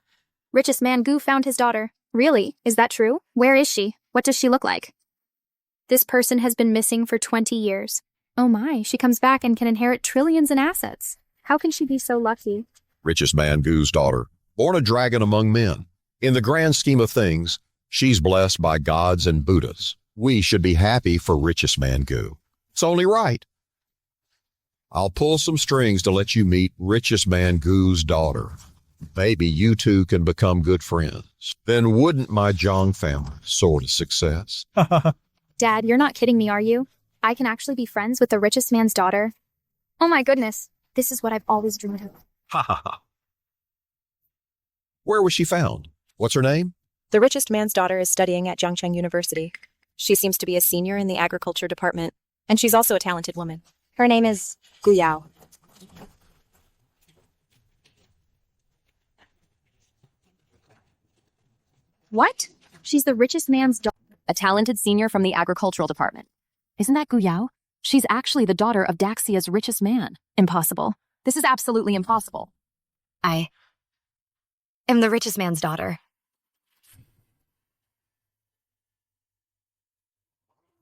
Richest man Gu found his daughter. Really? Is that true? Where is she? What does she look like? This person has been missing for 20 years. Oh my, she comes back and can inherit trillions in assets. How can she be so lucky? Richest man Gu's daughter, born a dragon among men. In the grand scheme of things, she's blessed by gods and Buddhas. We should be happy for richest man Gu. It's only right. I'll pull some strings to let you meet richest man Gu's daughter. Maybe you two can become good friends. Then wouldn't my Zhang family soar to success? Dad, you're not kidding me, are you? I can actually be friends with the richest man's daughter? Oh my goodness, this is what I've always dreamed of. Ha ha ha. Where was she found? What's her name? The richest man's daughter is studying at Jiangcheng University. She seems to be a senior in the agriculture department, and she's also a talented woman. Her name is Gu Yao. What? She's the richest man's daughter. A talented senior from the agricultural department. Isn't that Gu Yao? She's actually the daughter of Daxia's richest man. Impossible. This is absolutely impossible. I am the richest man's daughter.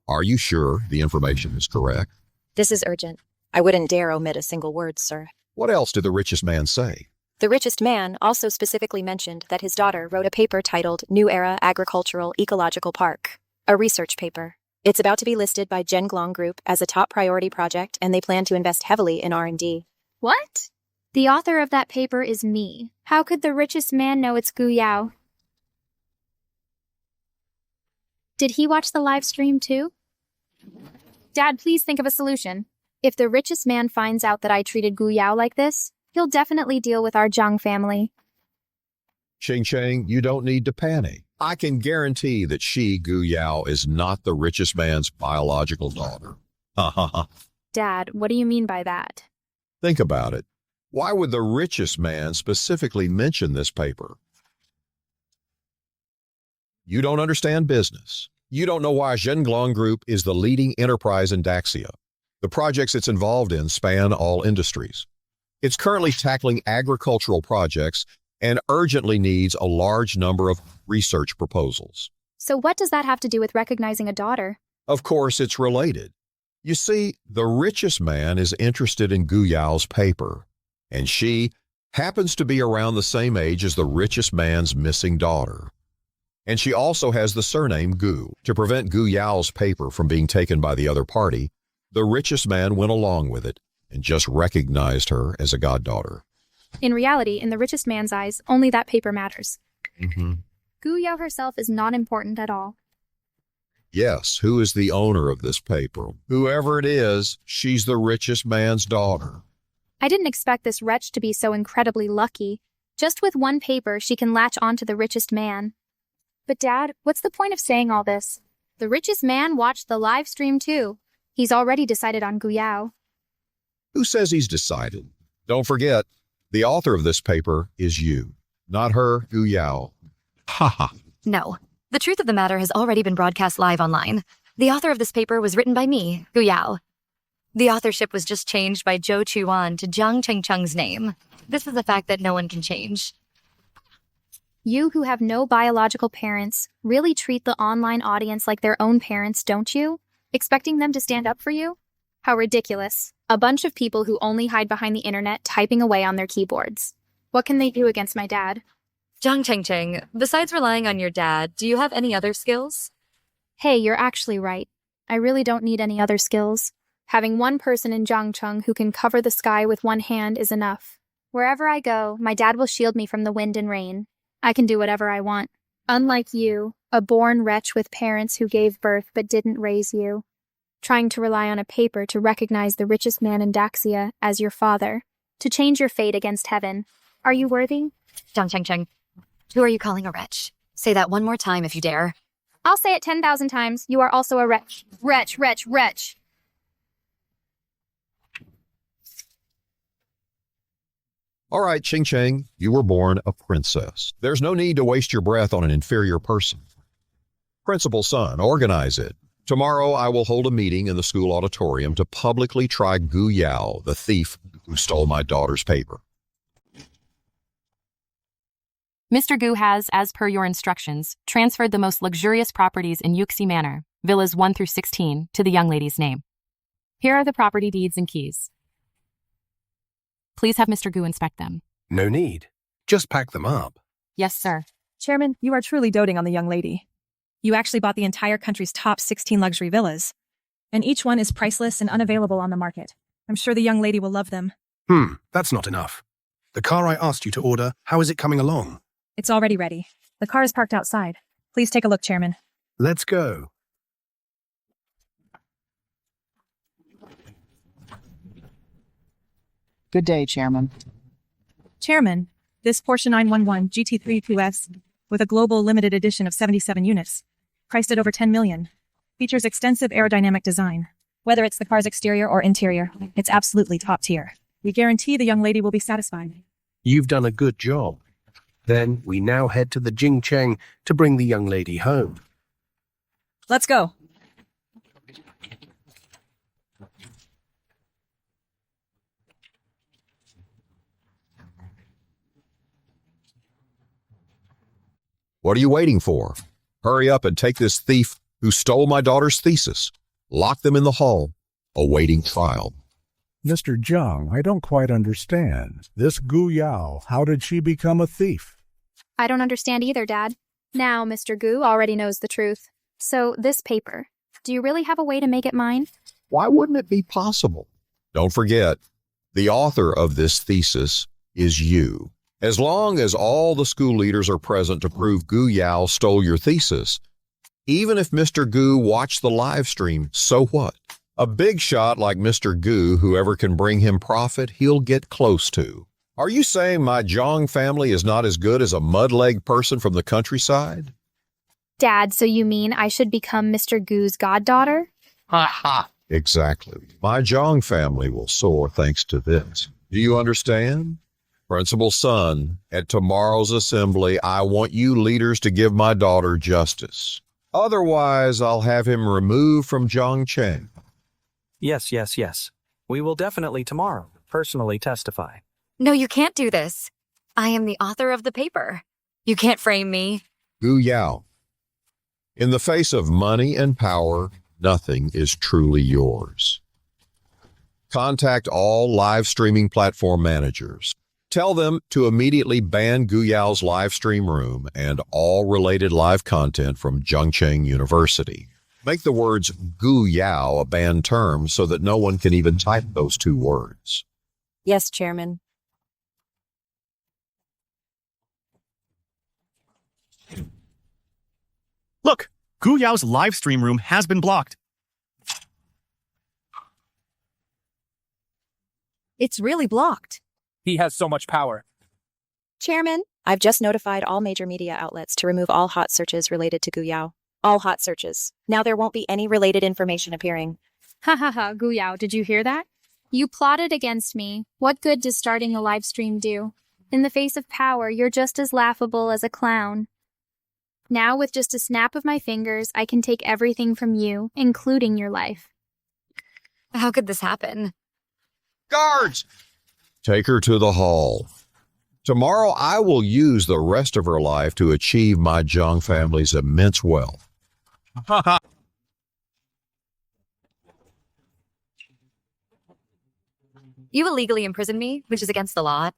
Are you sure the information is correct? This is urgent. I wouldn't dare omit a single word, sir. What else did the richest man say? The richest man also specifically mentioned that his daughter wrote a paper titled New Era Agricultural Ecological Park, a research paper. It's about to be listed by Zhenglong Group as a top priority project, and they plan to invest heavily in R&D. What? The author of that paper is me. How could the richest man know it's Gu Yao? Did he watch the live stream too? Dad, please think of a solution. If the richest man finds out that I treated Gu Yao like this, He'll definitely deal with our Zhang family. Ching Cheng, you don't need to panic. I can guarantee that she, Gu Yao, is not the richest man's biological daughter. Ha ha ha. Dad, what do you mean by that? Think about it. Why would the richest man specifically mention this paper? You don't understand business. You don't know why Zhenglong Group is the leading enterprise in Daxia. The projects it's involved in span all industries. It's currently tackling agricultural projects and urgently needs a large number of research proposals. So what does that have to do with recognizing a daughter? Of course, it's related. You see, the richest man is interested in Gu Yao's paper, and she happens to be around the same age as the richest man's missing daughter. And she also has the surname Gu. To prevent Gu Yao's paper from being taken by the other party, the richest man went along with it and just recognized her as a goddaughter. In reality, in the richest man's eyes, only that paper matters. Mm-hmm. Gu Yao herself is not important at all. Yes, who is the owner of this paper? Whoever it is, she's the richest man's daughter. I didn't expect this wretch to be so incredibly lucky. Just with one paper, she can latch on to the richest man. But Dad, what's the point of saying all this? The richest man watched the live stream too. He's already decided on Gu Yao. Who says he's decided? Don't forget, the author of this paper is you, not her, Gu Yao. Ha ha. No. The truth of the matter has already been broadcast live online. The author of this paper was written by me, Gu Yao. The authorship was just changed by Zhou Chuan to Jiang Chengcheng's name. This is a fact that no one can change. You who have no biological parents really treat the online audience like their own parents, don't you? Expecting them to stand up for you? How ridiculous. A bunch of people who only hide behind the internet typing away on their keyboards. What can they do against my dad? Jiang Chengcheng, besides relying on your dad, do you have any other skills? Hey, you're actually right. I really don't need any other skills. Having one person in Jiangcheng who can cover the sky with one hand is enough. Wherever I go, my dad will shield me from the wind and rain. I can do whatever I want. Unlike you, a born wretch with parents who gave birth but didn't raise you. Trying to rely on a paper to recognize the richest man in Daxia as your father. To change your fate against heaven. Are you worthy? Jiang Chengcheng, who are you calling a wretch? Say that one more time if you dare. I'll say it 10,000 times. You are also a wretch. Wretch, wretch, wretch. All right, Ching Cheng, you were born a princess. There's no need to waste your breath on an inferior person. Principal son, organize it. Tomorrow I will hold a meeting in the school auditorium to publicly try Gu Yao, the thief who stole my daughter's paper. Mr. Gu has, as per your instructions, transferred the most luxurious properties in Yuxi Manor, villas 1 through 16, to the young lady's name. Here are the property deeds and keys. Please have Mr. Gu inspect them. No need. Just pack them up. Yes, sir. Chairman, you are truly doting on the young lady. You actually bought the entire country's top 16 luxury villas, and each one is priceless and unavailable on the market. I'm sure the young lady will love them. That's not enough. The car I asked you to order, how is it coming along? It's already ready. The car is parked outside. Please take a look, Chairman. Let's go. Good day, Chairman. Chairman, this Porsche 911 GT3 2S with a global limited edition of 77 units, priced at over 10 million, features extensive aerodynamic design. Whether it's the car's exterior or interior, it's absolutely top tier. We guarantee the young lady will be satisfied. You've done a good job. Then we now head to the Jingcheng to bring the young lady home. Let's go. What are you waiting for? Hurry up and take this thief who stole my daughter's thesis. Lock them in the hall, awaiting trial. Mr. Zhang, I don't quite understand. This Gu Yao, how did she become a thief? I don't understand either, Dad. Now, Mr. Gu already knows the truth. So, this paper, do you really have a way to make it mine? Why wouldn't it be possible? Don't forget, the author of this thesis is you. As long as all the school leaders are present to prove Gu Yao stole your thesis, even if Mr. Gu watched the live stream, so what? A big shot like Mr. Gu, whoever can bring him profit, he'll get close to. Are you saying my Zhang family is not as good as a mud-leg person from the countryside? Dad, so you mean I should become Mr. Gu's goddaughter? Ha ha! Exactly. My Zhang family will soar thanks to this. Do you understand? Principal's son, at tomorrow's assembly, I want you leaders to give my daughter justice. Otherwise, I'll have him removed from Zhangcheng. Yes, yes, yes. We will definitely tomorrow personally testify. No, you can't do this. I am the author of the paper. You can't frame me. Gu Yao. In the face of money and power, nothing is truly yours. Contact all live streaming platform managers. Tell them to immediately ban Gu Yao's live stream room and all related live content from Zhangcheng University. Make the words Gu Yao a banned term so that no one can even type those two words. Yes, Chairman. Look, Gu Yao's live stream room has been blocked. It's really blocked. He has so much power. Chairman, I've just notified all major media outlets to remove all hot searches related to Gu Yao. All hot searches. Now there won't be any related information appearing. Ha ha ha, Gu Yao, did you hear that? You plotted against me. What good does starting a live stream do? In the face of power, you're just as laughable as a clown. Now, with just a snap of my fingers, I can take everything from you, including your life. How could this happen? Guards! Take her to the hall. Tomorrow I will use the rest of her life to achieve my Zhang family's immense wealth. You illegally imprisoned me, which is against the law.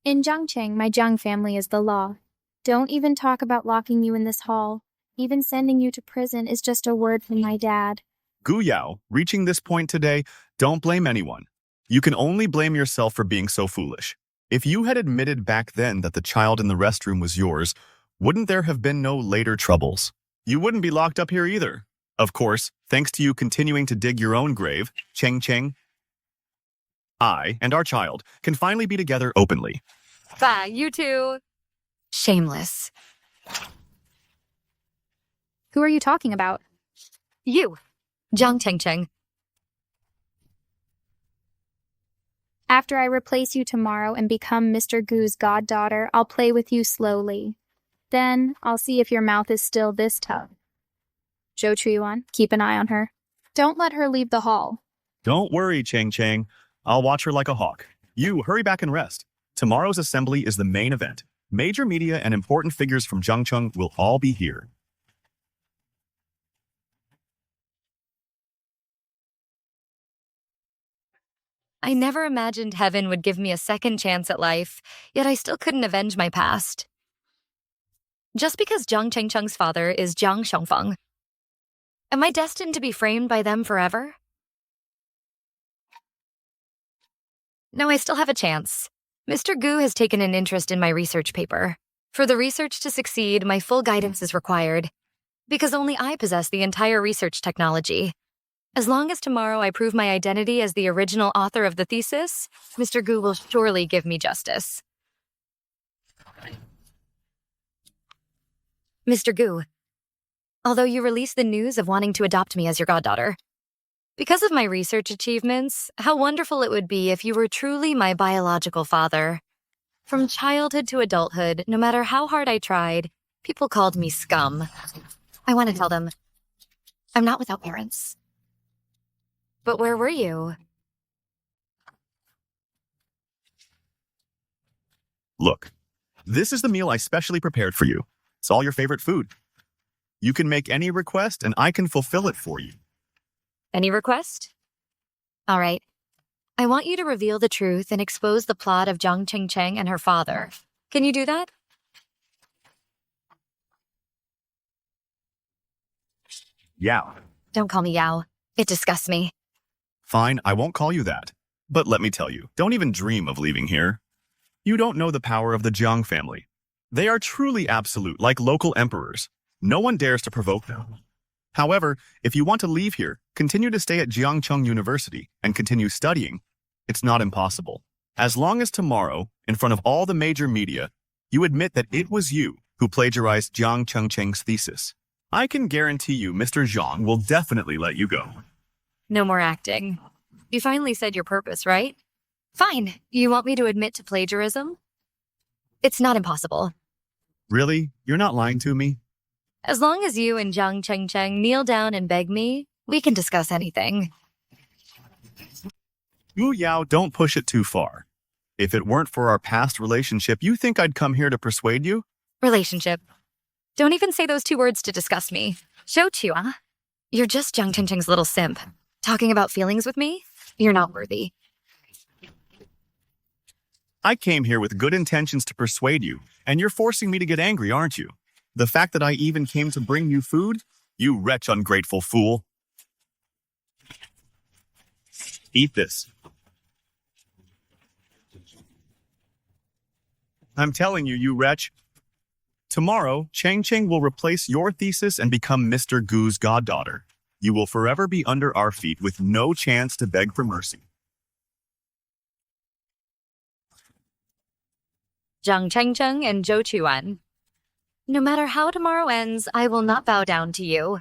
In Zhangcheng, my Zhang family is the law. Don't even talk about locking you in this hall. Even sending you to prison is just a word from my dad. Gu Yao, reaching this point today, don't blame anyone. You can only blame yourself for being so foolish. If you had admitted back then that the child in the restroom was yours, wouldn't there have been no later troubles? You wouldn't be locked up here either. Of course, thanks to you continuing to dig your own grave, Cheng, I and our child can finally be together openly. Bah, you two. Shameless. Who are you talking about? You, Zhang Cheng. After I replace you tomorrow and become Mr. Gu's goddaughter, I'll play with you slowly. Then, I'll see if your mouth is still this tough. Zhou Chuyuan, keep an eye on her. Don't let her leave the hall. Don't worry, Cheng. I'll watch her like a hawk. You, hurry back and rest. Tomorrow's assembly is the main event. Major media and important figures from Zhangcheng will all be here. I never imagined heaven would give me a second chance at life, yet I still couldn't avenge my past. Just because Zhang Chengcheng's father is Jiang Xiongfeng, am I destined to be framed by them forever? No, I still have a chance. Mr. Gu has taken an interest in my research paper. For the research to succeed, my full guidance is required, because only I possess the entire research technology. As long as tomorrow I prove my identity as the original author of the thesis, Mr. Gu will surely give me justice. Mr. Gu, although you released the news of wanting to adopt me as your goddaughter, because of my research achievements, how wonderful it would be if you were truly my biological father. From childhood to adulthood, no matter how hard I tried, people called me scum. I want to tell them, I'm not without parents. But where were you? Look, this is the meal I specially prepared for you. It's all your favorite food. You can make any request and I can fulfill it for you. Any request? All right. I want you to reveal the truth and expose the plot of Zhang Chengcheng and her father. Can you do that? Yao. Don't call me Yao. It disgusts me. Fine, I won't call you that. But let me tell you, don't even dream of leaving here. You don't know the power of the Jiang family. They are truly absolute, like local emperors. No one dares to provoke them. However, if you want to leave here, continue to stay at Jiangcheng University and continue studying, it's not impossible. As long as tomorrow, in front of all the major media, you admit that it was you who plagiarized Jiang Chengcheng's thesis, I can guarantee you Mr. Zhang will definitely let you go. No more acting. You finally said your purpose, right? Fine. You want me to admit to plagiarism? It's not impossible. Really? You're not lying to me? As long as you and Jiang Chengcheng kneel down and beg me, we can discuss anything. Gu Yao, don't push it too far. If it weren't for our past relationship, you think I'd come here to persuade you? Relationship. Don't even say those two words to disgust me. Shou Chua, you're just Jiang Chengcheng's little simp. Talking about feelings with me? You're not worthy. I came here with good intentions to persuade you, and you're forcing me to get angry, aren't you? The fact that I even came to bring you food? You wretch ungrateful fool. Eat this. I'm telling you, you wretch. Tomorrow, Cheng Cheng will replace your thesis and become Mr. Gu's goddaughter. You will forever be under our feet with no chance to beg for mercy. Jiang Chengcheng and Zhou Chuan. No matter how tomorrow ends, I will not bow down to you.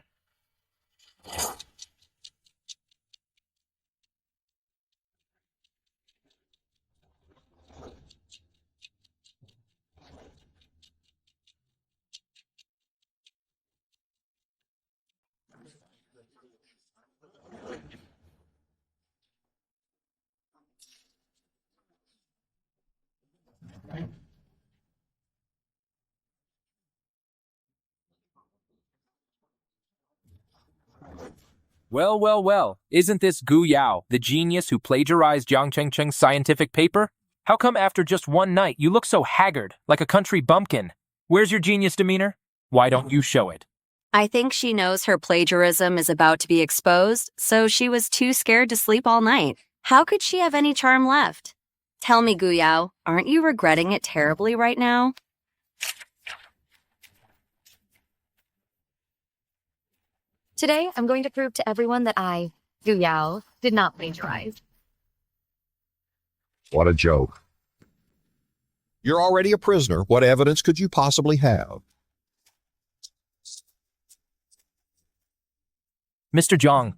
Well, well, well, isn't this Gu Yao, the genius who plagiarized Jiang Chengcheng's scientific paper? How come after just one night you look so haggard, like a country bumpkin? Where's your genius demeanor? Why don't you show it? I think she knows her plagiarism is about to be exposed, so she was too scared to sleep all night. How could she have any charm left? Tell me, Gu Yao, aren't you regretting it terribly right now? Today, I'm going to prove to everyone that I, Gu Yao, did not plagiarize. What a joke. You're already a prisoner. What evidence could you possibly have? Mr. Zhang.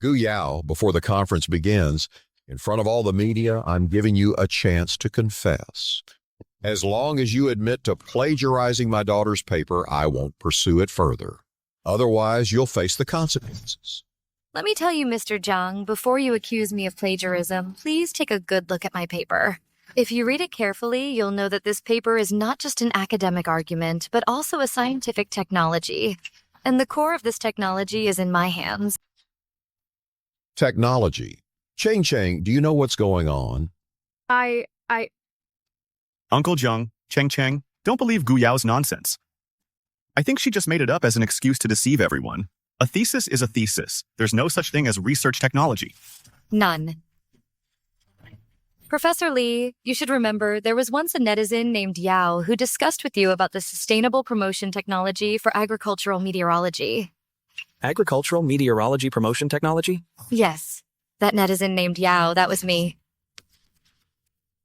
Gu Yao, before the conference begins, in front of all the media, I'm giving you a chance to confess. As long as you admit to plagiarizing my daughter's paper, I won't pursue it further. Otherwise, you'll face the consequences. Let me tell you, Mr. Zhang, before you accuse me of plagiarism, please take a good look at my paper. If you read it carefully, you'll know that this paper is not just an academic argument, but also a scientific technology. And the core of this technology is in my hands. Technology. Cheng Cheng, do you know what's going on? Uncle Jiang, Cheng Cheng, don't believe Gu Yao's nonsense. I think she just made it up as an excuse to deceive everyone. A thesis is a thesis. There's no such thing as research technology. None. Professor Lee, you should remember there was once a netizen named Yao who discussed with you about the sustainable promotion technology for agricultural meteorology. Agricultural meteorology promotion technology? Yes, that netizen named Yao, that was me.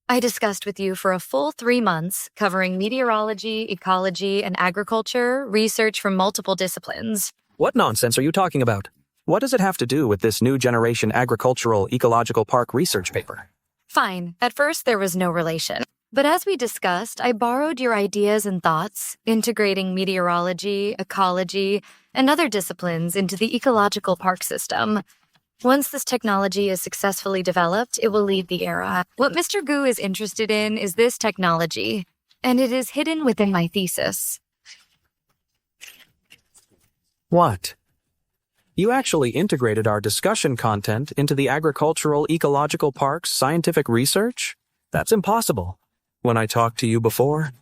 I discussed with you for a full 3 months, covering meteorology, ecology, and agriculture, research from multiple disciplines. What nonsense are you talking about? What does it have to do with this new generation agricultural ecological park research paper? Fine, at first there was no relation. But as we discussed, I borrowed your ideas and thoughts, integrating meteorology, ecology, and other disciplines into the ecological park system. Once this technology is successfully developed, it will lead the era. What Mr. Gu is interested in is this technology, and it is hidden within my thesis. What? You actually integrated our discussion content into the agricultural ecological park's scientific research? That's impossible. When I talked to you before,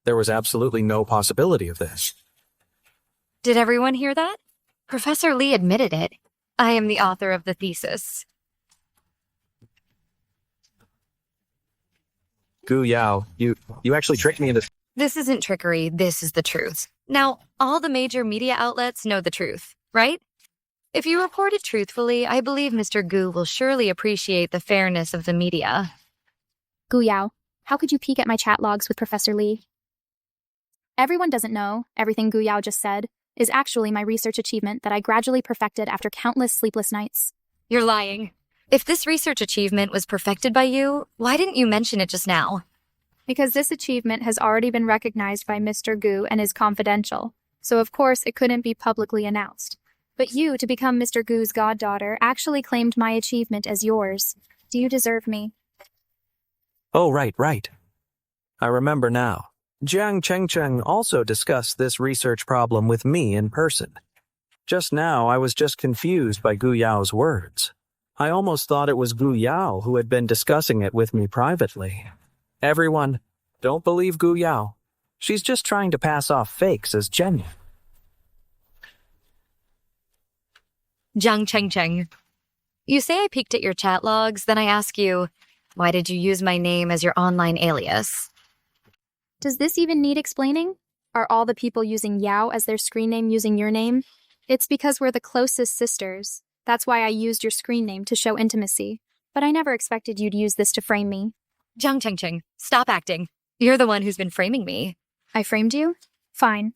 there was absolutely no possibility of this. Did everyone hear that? Professor Lee admitted it. I am the author of the thesis. Gu Yao, you actually tricked me into... This isn't trickery, this is the truth. Now, all the major media outlets know the truth, right? If you report it truthfully, I believe Mr. Gu will surely appreciate the fairness of the media. Gu Yao, how could you peek at my chat logs with Professor Lee? Everyone doesn't know everything Gu Yao just said is actually my research achievement that I gradually perfected after countless sleepless nights. You're lying. If this research achievement was perfected by you, why didn't you mention it just now? Because this achievement has already been recognized by Mr. Gu and is confidential, so of course it couldn't be publicly announced. But you, to become Mr. Gu's goddaughter, actually claimed my achievement as yours. Do you deserve me? Oh, right. I remember now. Jiang Chengcheng also discussed this research problem with me in person. Just now, I was just confused by Gu Yao's words. I almost thought it was Gu Yao who had been discussing it with me privately. Everyone, don't believe Gu Yao. She's just trying to pass off fakes as genuine. Jiang Chengcheng. You say I peeked at your chat logs, then I ask you, why did you use my name as your online alias? Does this even need explaining? Are all the people using Yao as their screen name using your name? It's because we're the closest sisters. That's why I used your screen name to show intimacy. But I never expected you'd use this to frame me. Jiang Chengcheng, stop acting. You're the one who's been framing me. I framed you? Fine.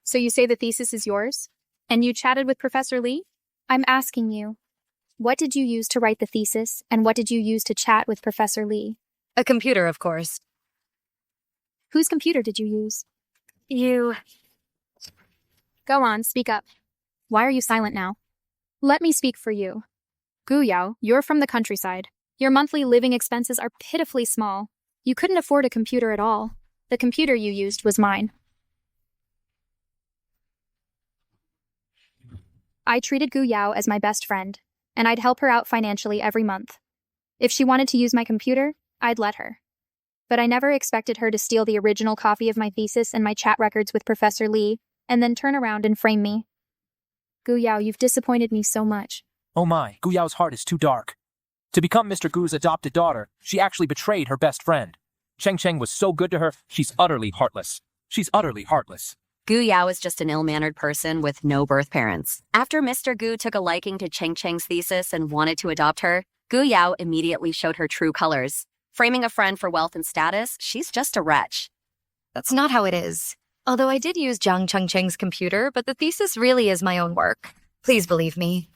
So you say the thesis is yours? And you chatted with Professor Lee? I'm asking you, what did you use to write the thesis, and what did you use to chat with Professor Lee? A computer, of course. Whose computer did you use? You. Go on, speak up. Why are you silent now? Let me speak for you. Gu Yao, you're from the countryside. Your monthly living expenses are pitifully small. You couldn't afford a computer at all. The computer you used was mine. I treated Gu Yao as my best friend, and I'd help her out financially every month. If she wanted to use my computer, I'd let her. But I never expected her to steal the original copy of my thesis and my chat records with Professor Lee, and then turn around and frame me. Gu Yao, you've disappointed me so much. Oh my, Gu Yao's heart is too dark. To become Mr. Gu's adopted daughter, she actually betrayed her best friend. Cheng Cheng was so good to her, she's utterly heartless. She's utterly heartless. Gu Yao is just an ill-mannered person with no birth parents. After Mr. Gu took a liking to Cheng Cheng's thesis and wanted to adopt her, Gu Yao immediately showed her true colors. Framing a friend for wealth and status, she's just a wretch. That's not how it is. Although I did use Jiang Chengcheng's computer, but the thesis really is my own work. Please believe me.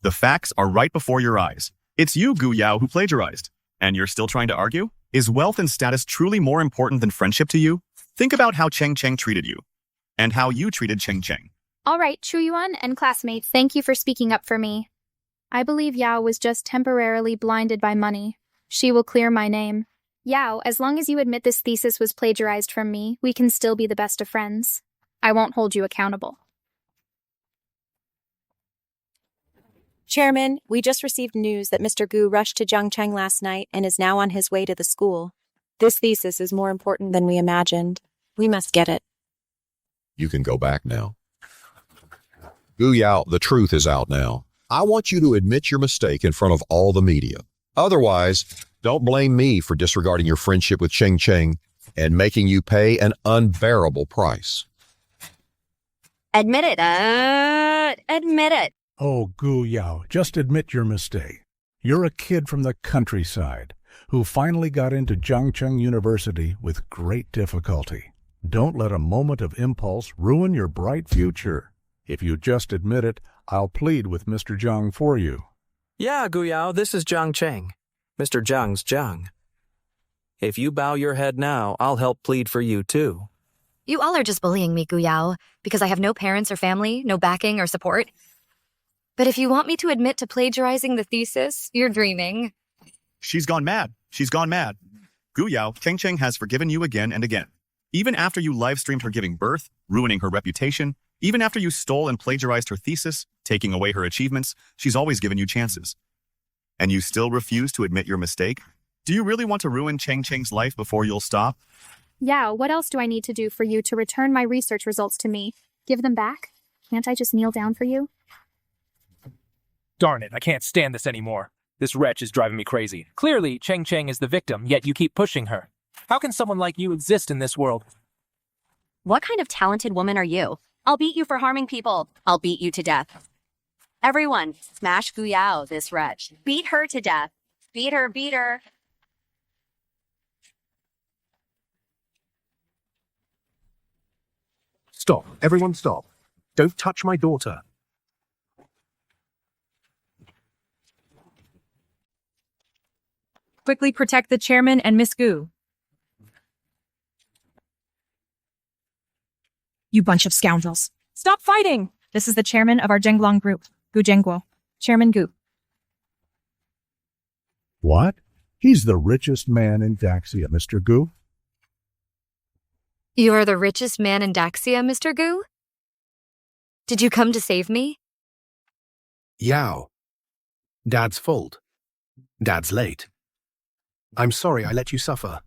The facts are right before your eyes. It's you, Gu Yao, who plagiarized. And you're still trying to argue? Is wealth and status truly more important than friendship to you? Think about how Cheng Cheng treated you, and how you treated Cheng Cheng. All right, Chuyuan and classmates, thank you for speaking up for me. I believe Yao was just temporarily blinded by money. She will clear my name. Yao, as long as you admit this thesis was plagiarized from me, we can still be the best of friends. I won't hold you accountable. Chairman, we just received news that Mr. Gu rushed to Jiangcheng last night and is now on his way to the school. This thesis is more important than we imagined. We must get it. You can go back now. Gu Yao, the truth is out now. I want you to admit your mistake in front of all the media. Otherwise, don't blame me for disregarding your friendship with Cheng Cheng and making you pay an unbearable price. Admit it. Admit it. Oh, Gu Yao, just admit your mistake. You're a kid from the countryside who finally got into Jiangcheng University with great difficulty. Don't let a moment of impulse ruin your bright future. If you just admit it, I'll plead with Mr. Zhang for you. Yeah, Gu Yao, this is Jiang Cheng. Mr. Zhang's Zhang. If you bow your head now, I'll help plead for you too. You all are just bullying me, Gu Yao, because I have no parents or family, no backing or support. But if you want me to admit to plagiarizing the thesis, you're dreaming. She's gone mad. She's gone mad. Gu Yao, Cheng Cheng has forgiven you again and again. Even after you live-streamed her giving birth, ruining her reputation, even after you stole and plagiarized her thesis, taking away her achievements, she's always given you chances. And you still refuse to admit your mistake? Do you really want to ruin Cheng Cheng's life before you'll stop? Yao, what else do I need to do for you to return my research results to me? Give them back? Can't I just kneel down for you? Darn it, I can't stand this anymore. This wretch is driving me crazy. Clearly, Cheng Cheng is the victim, yet you keep pushing her. How can someone like you exist in this world? What kind of talented woman are you? I'll beat you for harming people. I'll beat you to death. Everyone, smash Guyao, this wretch. Beat her to death. Beat her, beat her. Stop. Everyone stop. Don't touch my daughter. Quickly protect the chairman and Miss Gu. You bunch of scoundrels. Stop fighting! This is the chairman of our Zhenglong group, Gu Zhengguo. Chairman Gu. What? He's the richest man in Daxia, Mr. Gu. You are the richest man in Daxia, Mr. Gu? Did you come to save me? Yao. Dad's fault. Dad's late. I'm sorry I let you suffer.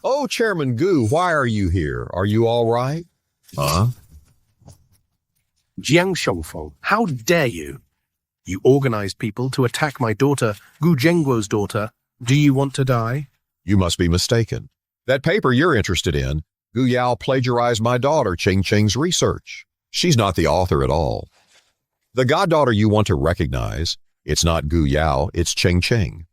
Oh, Chairman Gu, why are you here? Are you all right? Huh? Jiang Shongfeng, how dare you? You organized people to attack my daughter, Gu Zhengguo's daughter. Do you want to die? You must be mistaken. That paper you're interested in, Gu Yao plagiarized my daughter Ching Ching's research. She's not the author at all. The goddaughter you want to recognize, it's not Gu Yao, it's Ching Ching.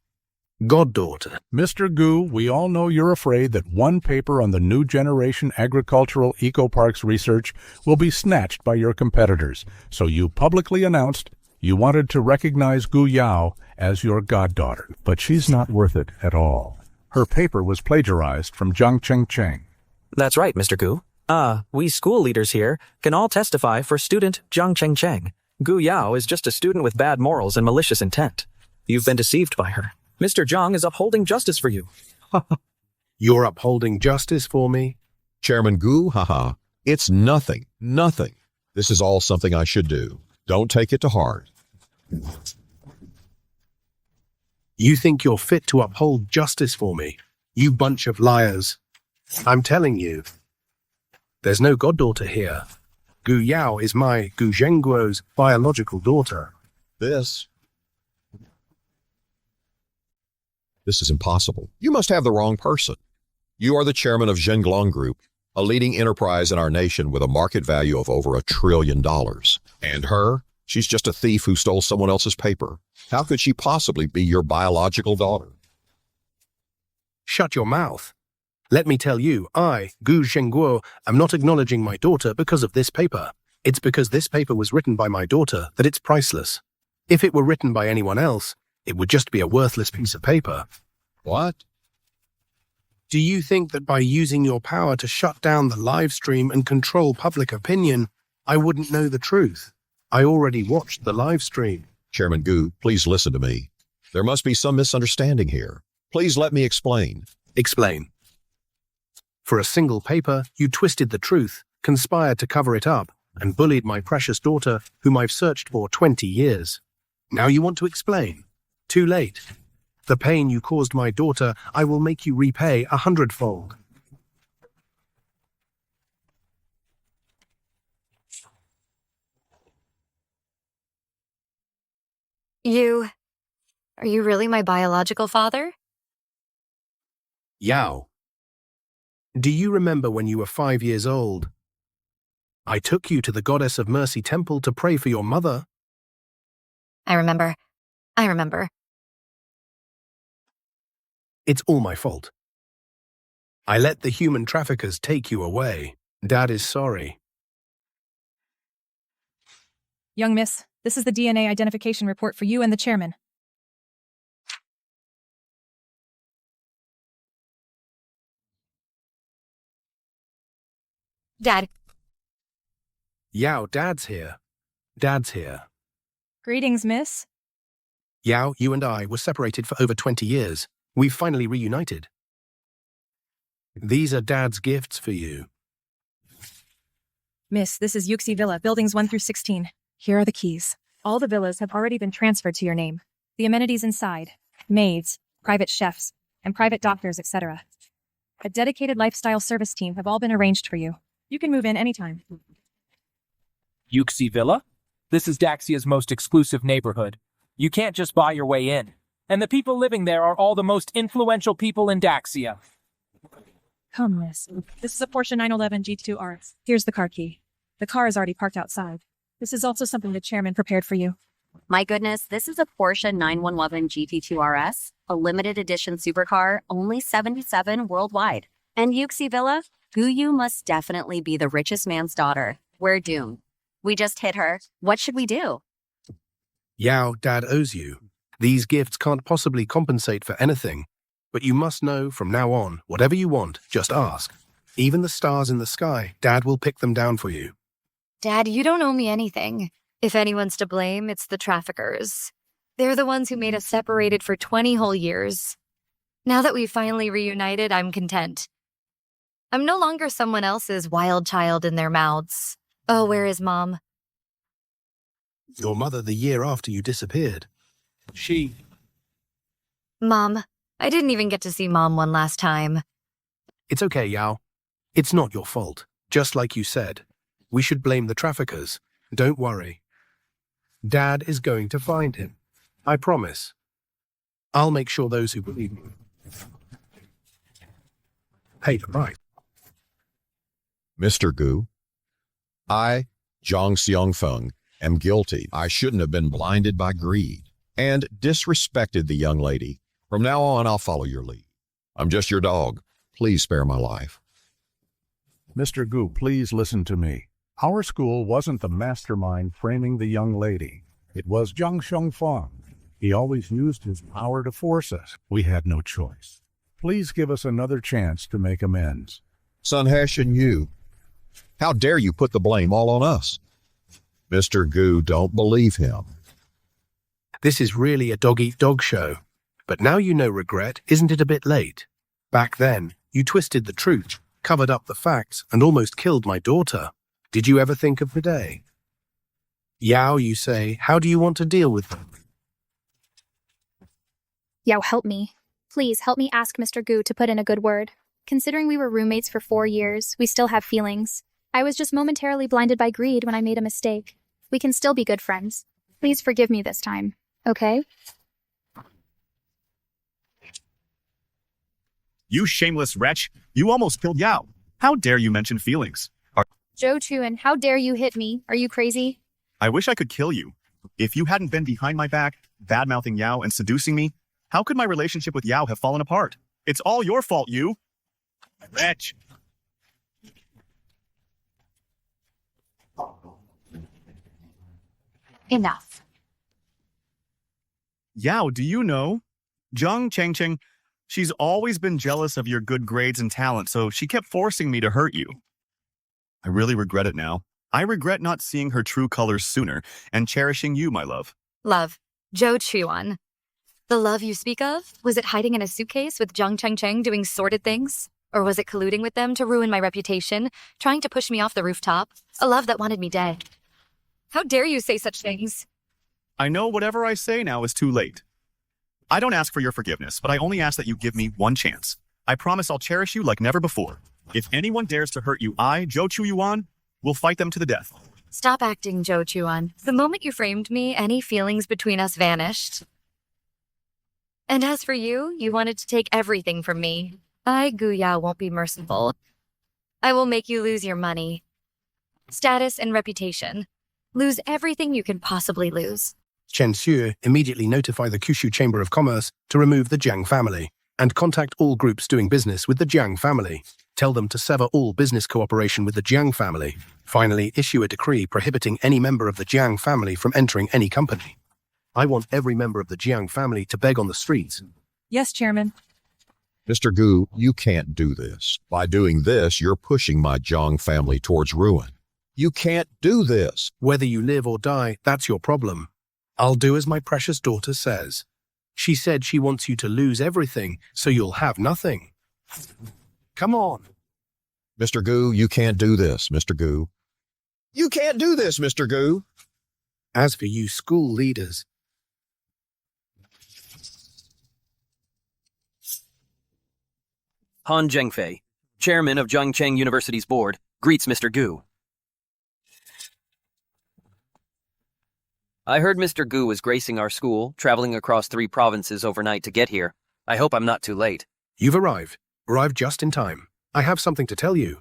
Goddaughter. Mr. Gu, we all know you're afraid that one paper on the new generation agricultural eco-parks research will be snatched by your competitors, so you publicly announced you wanted to recognize Gu Yao as your goddaughter. But she's not worth it at all. Her paper was plagiarized from Jiang Cheng. That's right, Mr. Gu. We school leaders here can all testify for student Jiang Cheng. Gu Yao is just a student with bad morals and malicious intent. You've been deceived by her. Mr. Jiang is upholding justice for you. You're upholding justice for me? Chairman Gu, haha. It's nothing. This is all something I should do. Don't take it to heart. You think you're fit to uphold justice for me? You bunch of liars. I'm telling you. There's no goddaughter here. Gu Yao is my Gu Zhengguo's biological daughter. This is impossible. You must have the wrong person. You are the chairman of Zhenglong Group, a leading enterprise in our nation with a market value of over $1 trillion. And her? She's just a thief who stole someone else's paper. How could she possibly be your biological daughter? Shut your mouth. Let me tell you, I, Gu Zhengguo, am not acknowledging my daughter because of this paper. It's because this paper was written by my daughter that it's priceless. If it were written by anyone else, it would just be a worthless piece of paper. What? Do you think that by using your power to shut down the live stream and control public opinion, I wouldn't know the truth? I already watched the live stream. Chairman Gu, please listen to me. There must be some misunderstanding here. Please let me explain. Explain. For a single paper, you twisted the truth, conspired to cover it up, and bullied my precious daughter, whom I've searched for 20 years. Now you want to explain? Too late. The pain you caused my daughter, I will make you repay 100-fold. Are you really my biological father? Yao. Do you remember when you were 5 years old? I took you to the Goddess of Mercy Temple to pray for your mother. I remember. It's all my fault. I let the human traffickers take you away. Dad is sorry. Young miss, this is the DNA identification report for you and the chairman. Dad. Yao, Dad's here. Dad's here. Greetings, miss. Yao, you and I were separated for over 20 years. We've finally reunited. These are Dad's gifts for you. Miss, this is Yuxi Villa, buildings 1 through 16. Here are the keys. All the villas have already been transferred to your name. The amenities inside, maids, private chefs, and private doctors, etc. A dedicated lifestyle service team have all been arranged for you. You can move in anytime. Yuxi Villa? This is Daxia's most exclusive neighborhood. You can't just buy your way in. And the people living there are all the most influential people in Daxia. Come, miss. This is a Porsche 911 G2 RS. Here's the car key. The car is already parked outside. This is also something the chairman prepared for you. My goodness, this is a Porsche 911 GT2 RS, a limited edition supercar, only 77 worldwide. And Yuxi Villa, Guyu must definitely be the richest man's daughter. We're doomed. We just hit her. What should we do? Yao, Dad owes you. These gifts can't possibly compensate for anything. But you must know, from now on, whatever you want, just ask. Even the stars in the sky, Dad will pick them down for you. Dad, you don't owe me anything. If anyone's to blame, it's the traffickers. They're the ones who made us separated for 20 whole years. Now that we've finally reunited, I'm content. I'm no longer someone else's wild child in their mouths. Oh, where is Mom? Your mother the year after you disappeared. Mom, I didn't even get to see Mom one last time. It's okay, Yao. It's not your fault. Just like you said. We should blame the traffickers. Don't worry. Dad is going to find him. I promise. I'll make sure those who believe me pay the price. Mr. Gu, I, Zhang Xiangfeng, am guilty. I shouldn't have been blinded by greed and disrespected the young lady. From now on, I'll follow your lead. I'm just your dog. Please spare my life. Mr. Gu, please listen to me. Our school wasn't the mastermind framing the young lady. It was Zhang Xiangfeng. He always used his power to force us. We had no choice. Please give us another chance to make amends. Sun Hesh and you, how dare you put the blame all on us? Mr. Gu, don't believe him. This is really a dog-eat-dog show. But now you know regret, isn't it a bit late? Back then, you twisted the truth, covered up the facts, and almost killed my daughter. Did you ever think of today? Yao, you say, how do you want to deal with them? Yao, help me. Please help me ask Mr. Gu to put in a good word. Considering we were roommates for 4 years, we still have feelings. I was just momentarily blinded by greed when I made a mistake. We can still be good friends. Please forgive me this time, okay? You shameless wretch! You almost killed Yao! How dare you mention feelings? Zhou Chuan, how dare you hit me? Are you crazy? I wish I could kill you. If you hadn't been behind my back, bad-mouthing Yao and seducing me, how could my relationship with Yao have fallen apart? It's all your fault, you! Wretch! Enough. Yao, do you know? Zhang Chengcheng, she's always been jealous of your good grades and talent, so she kept forcing me to hurt you. I really regret it now. I regret not seeing her true colors sooner and cherishing you, my love. Love. Zhou Chuan. The love you speak of? Was it hiding in a suitcase with Zhang Chengcheng doing sordid things? Or was it colluding with them to ruin my reputation, trying to push me off the rooftop? A love that wanted me dead. How dare you say such things? I know whatever I say now is too late. I don't ask for your forgiveness, but I only ask that you give me one chance. I promise I'll cherish you like never before. If anyone dares to hurt you, I, Zhou Chuyuan, will fight them to the death. Stop acting, Zhou Chuan. The moment you framed me, any feelings between us vanished. And as for you, you wanted to take everything from me. I, Gu Yao, won't be merciful. I will make you lose your money, status, and reputation. Lose everything you can possibly lose. Chen Xue, immediately notify the Kyushu Chamber of Commerce to remove the Jiang family and contact all groups doing business with the Jiang family. Tell them to sever all business cooperation with the Jiang family. Finally, issue a decree prohibiting any member of the Jiang family from entering any company. I want every member of the Jiang family to beg on the streets. Yes, Chairman. Mr. Gu, you can't do this. By doing this, you're pushing my Zhang family towards ruin. You can't do this. Whether you live or die, that's your problem. I'll do as my precious daughter says. She said she wants you to lose everything, so you'll have nothing. Come on. Mr. Gu, you can't do this, Mr. Gu. You can't do this, Mr. Gu. As for you school leaders, Han Zhengfei, chairman of Jiangcheng University's board, greets Mr. Gu. I heard Mr. Gu was gracing our school, traveling across 3 provinces overnight to get here. I hope I'm not too late. You've arrived just in time. I have something to tell you.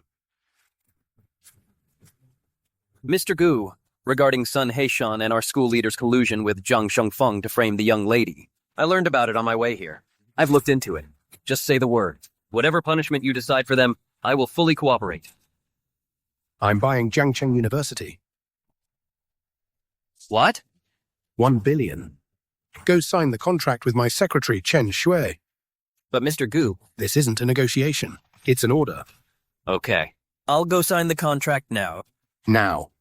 Mr. Gu, regarding Sun Heishan and our school leader's collusion with Zhang Shengfeng to frame the young lady. I learned about it on my way here. I've looked into it. Just say the word. Whatever punishment you decide for them, I will fully cooperate. I'm buying Jiangcheng University. What? 1 billion. Go sign the contract with my secretary, Chen Shui. But Mr. Gu... This isn't a negotiation. It's an order. Okay. I'll go sign the contract now. Now.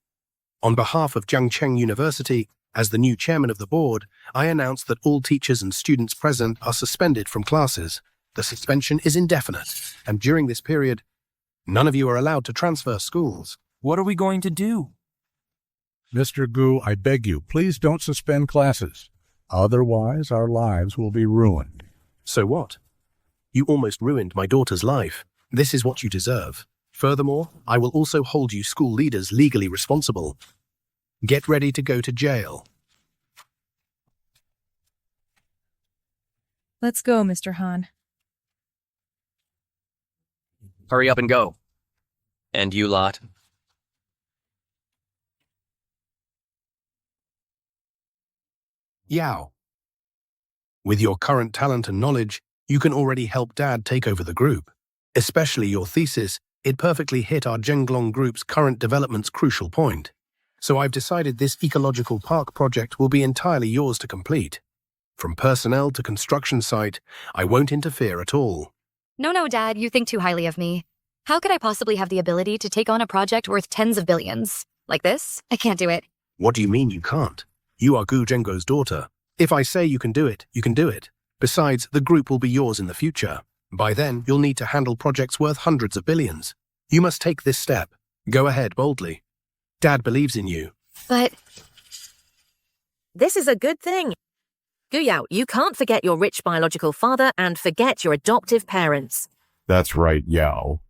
On behalf of Jiangcheng University, as the new chairman of the board, I announce that all teachers and students present are suspended from classes. The suspension is indefinite, and during this period, none of you are allowed to transfer schools. What are we going to do? Mr. Gu, I beg you, please don't suspend classes. Otherwise, our lives will be ruined. So what? You almost ruined my daughter's life. This is what you deserve. Furthermore, I will also hold you school leaders legally responsible. Get ready to go to jail. Let's go, Mr. Han. Hurry up and go. And you lot. Yao. With your current talent and knowledge, you can already help Dad take over the group. Especially your thesis, it perfectly hit our Zhenglong group's current development's crucial point. So I've decided this ecological park project will be entirely yours to complete. From personnel to construction site, I won't interfere at all. No, Dad, you think too highly of me. How could I possibly have the ability to take on a project worth tens of billions? Like this? I can't do it. What do you mean you can't? You are Gu Zhengguo's daughter. If I say you can do it, you can do it. Besides, the group will be yours in the future. By then, you'll need to handle projects worth hundreds of billions. You must take this step. Go ahead boldly. Dad believes in you. But... This is a good thing. Gu Yao, you can't forget your rich biological father and forget your adoptive parents. That's right, Yao.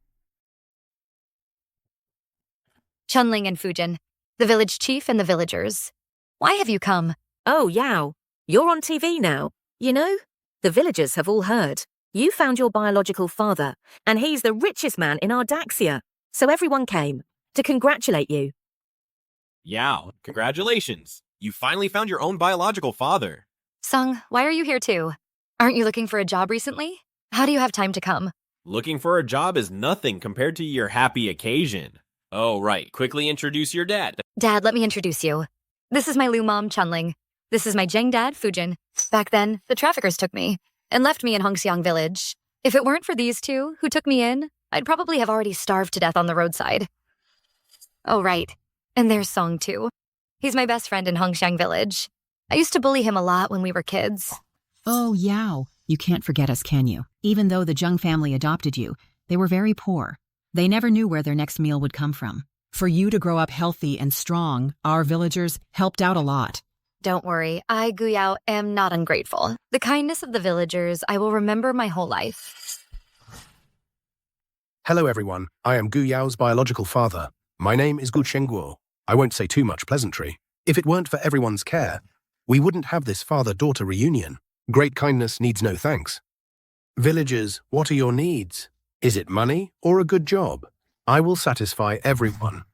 Chunling and Fujin, the village chief and the villagers. Why have you come? Oh, Yao, you're on TV now. You know, the villagers have all heard. You found your biological father, and he's the richest man in our Daxia. So everyone came to congratulate you. Yao, congratulations. You finally found your own biological father. Sung, why are you here too? Aren't you looking for a job recently? How do you have time to come? Looking for a job is nothing compared to your happy occasion. Oh, right. Quickly introduce your dad. Dad, let me introduce you. This is my Lu mom, Chunling. This is my Zheng dad, Fujin. Back then, the traffickers took me and left me in Hongxiang village. If it weren't for these two who took me in, I'd probably have already starved to death on the roadside. Oh, right. And there's Song, too. He's my best friend in Hongxiang village. I used to bully him a lot when we were kids. Oh, Yao. You can't forget us, can you? Even though the Zheng family adopted you, they were very poor. They never knew where their next meal would come from. For you to grow up healthy and strong, our villagers helped out a lot. Don't worry, I, Gu Yao, am not ungrateful. The kindness of the villagers I will remember my whole life. Hello, everyone. I am Gu Yao's biological father. My name is Gu Chengguo. I won't say too much pleasantry. If it weren't for everyone's care, we wouldn't have this father-daughter reunion. Great kindness needs no thanks. Villagers, what are your needs? Is it money or a good job? I will satisfy everyone.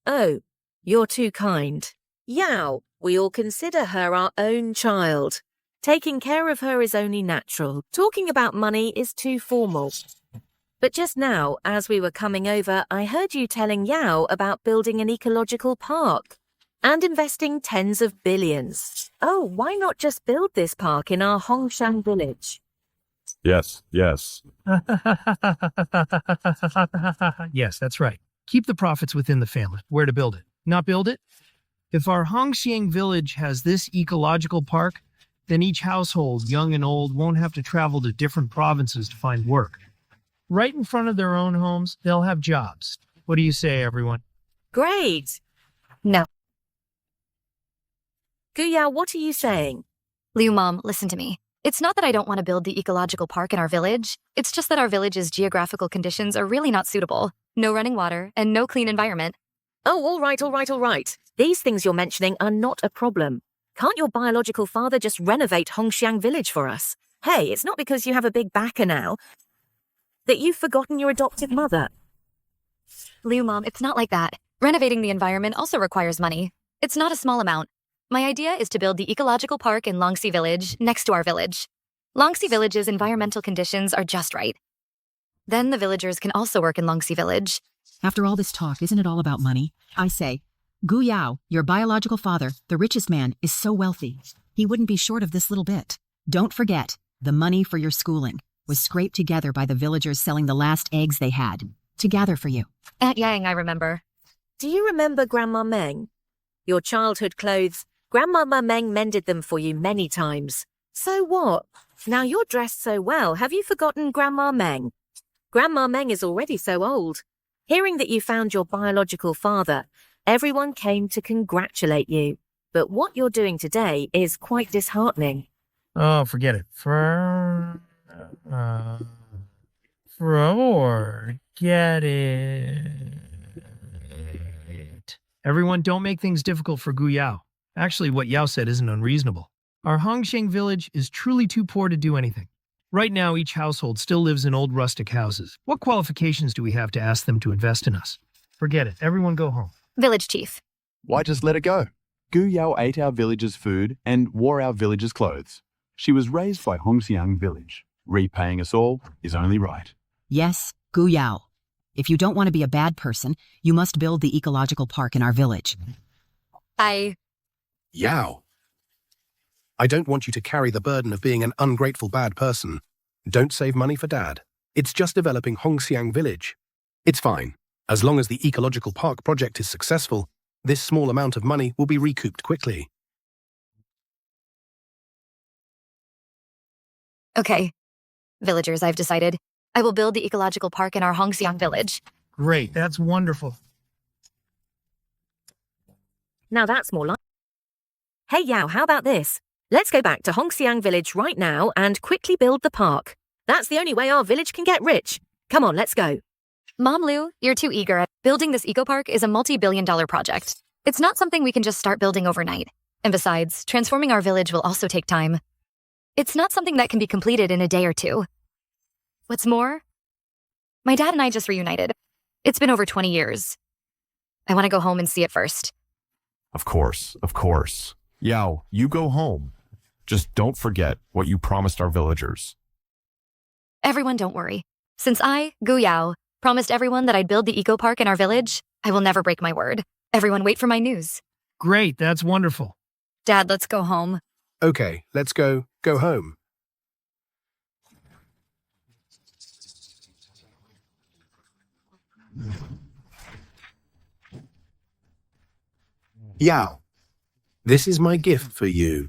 Oh, you're too kind. Yao, we all consider her our own child. Taking care of her is only natural. Talking about money is too formal. But just now, as we were coming over, I heard you telling Yao about building an ecological park and investing tens of billions. Oh, why not just build this park in our Hongxiang village? Yes. Yes, that's right. Keep the profits within the family. Where to build it? Not build it? If our Hongxiang village has this ecological park, then each household, young and old, won't have to travel to different provinces to find work. Right in front of their own homes, they'll have jobs. What do you say, everyone? Great. No. Gu Yao, what are you saying? Liu Mom, listen to me. It's not that I don't want to build the ecological park in our village. It's just that our village's geographical conditions are really not suitable. No running water and no clean environment. Oh, all right. These things you're mentioning are not a problem. Can't your biological father just renovate Hongxiang village for us? Hey, it's not because you have a big backer now. That you've forgotten your adoptive mother? Liu, Mom, it's not like that. Renovating the environment also requires money. It's not a small amount. My idea is to build the ecological park in Longxi Village next to our village. Longxi Village's environmental conditions are just right. Then the villagers can also work in Longxi Village. After all this talk, isn't it all about money? I say, Gu Yao, your biological father, the richest man, is so wealthy. He wouldn't be short of this little bit. Don't forget, the money for your schooling was scraped together by the villagers selling the last eggs they had to gather for you. Aunt Yang, I remember. Do you remember Grandma Meng? Your childhood clothes. Grandmama Meng mended them for you many times. So what? Now you're dressed so well, have you forgotten Grandma Meng? Grandma Meng is already so old. Hearing that you found your biological father, everyone came to congratulate you. But what you're doing today is quite disheartening. Oh, forget it. Forget it. Everyone, don't make things difficult for Gu Yao. Actually, what Yao said isn't unreasonable. Our Hongxiang village is truly too poor to do anything. Right now, each household still lives in old rustic houses. What qualifications do we have to ask them to invest in us? Forget it. Everyone go home. Village chief. Why just let her go? Gu Yao ate our village's food and wore our village's clothes. She was raised by Hongxiang village. Repaying us all is only right. Yes, Gu Yao. If you don't want to be a bad person, you must build the ecological park in our village. Yao. I don't want you to carry the burden of being an ungrateful bad person. Don't save money for Dad. It's just developing Hongxiang village. It's fine. As long as the ecological park project is successful, this small amount of money will be recouped quickly. Okay. Villagers, I've decided. I will build the ecological park in our Hongxiang village. Great, that's wonderful. Now that's more like... Hey Yao, how about this? Let's go back to Hongxiang village right now and quickly build the park. That's the only way our village can get rich. Come on, let's go. Mom Liu, you're too eager. Building this eco-park is a multi-billion-dollar project. It's not something we can just start building overnight. And besides, transforming our village will also take time. It's not something that can be completed in a day or two. What's more, my dad and I just reunited. It's been over 20 years. I want to go home and see it first. Of course, of course. Yao, you go home. Just don't forget what you promised our villagers. Everyone, don't worry. Since I, Gu Yao, promised everyone that I'd build the eco-park in our village, I will never break my word. Everyone wait for my news. Great, that's wonderful. Dad, let's go home. Okay, let's go home. Yao, this is my gift for you.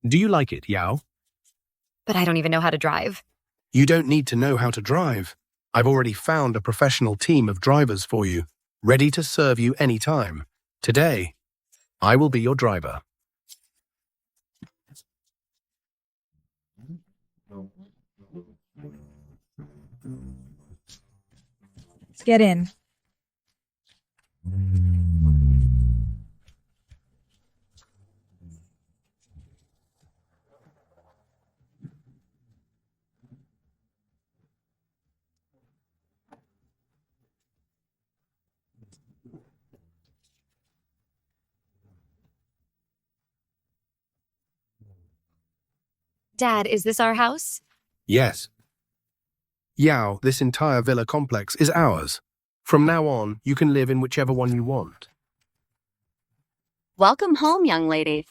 Do you like it, Yao? But I don't even know how to drive. You don't need to know how to drive. I've already found a professional team of drivers for you, ready to serve you anytime. Today, I will be your driver. Get in. Dad, is this our house? Yes. Yao, this entire villa complex is ours. From now on, you can live in whichever one you want. Welcome home, young lady.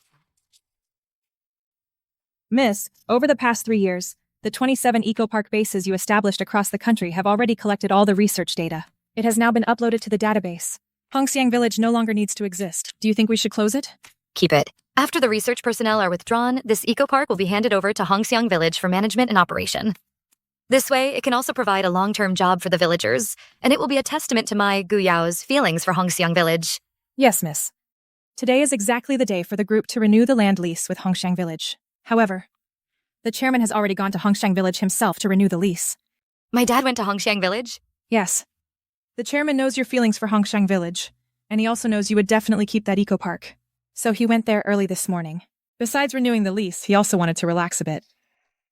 Miss, over the past 3 years, the 27 eco-park bases you established across the country have already collected all the research data. It has now been uploaded to the database. Hongxiang Village no longer needs to exist. Do you think we should close it? Keep it. After the research personnel are withdrawn, this eco-park will be handed over to Hongxiang Village for management and operation. This way, it can also provide a long-term job for the villagers, and it will be a testament to my, Gu Yao's, feelings for Hongxiang Village. Yes, miss. Today is exactly the day for the group to renew the land lease with Hongxiang Village. However, the chairman has already gone to Hongxiang Village himself to renew the lease. My dad went to Hongxiang Village? Yes. The chairman knows your feelings for Hongxiang Village, and he also knows you would definitely keep that eco-park. So he went there early this morning. Besides renewing the lease, he also wanted to relax a bit.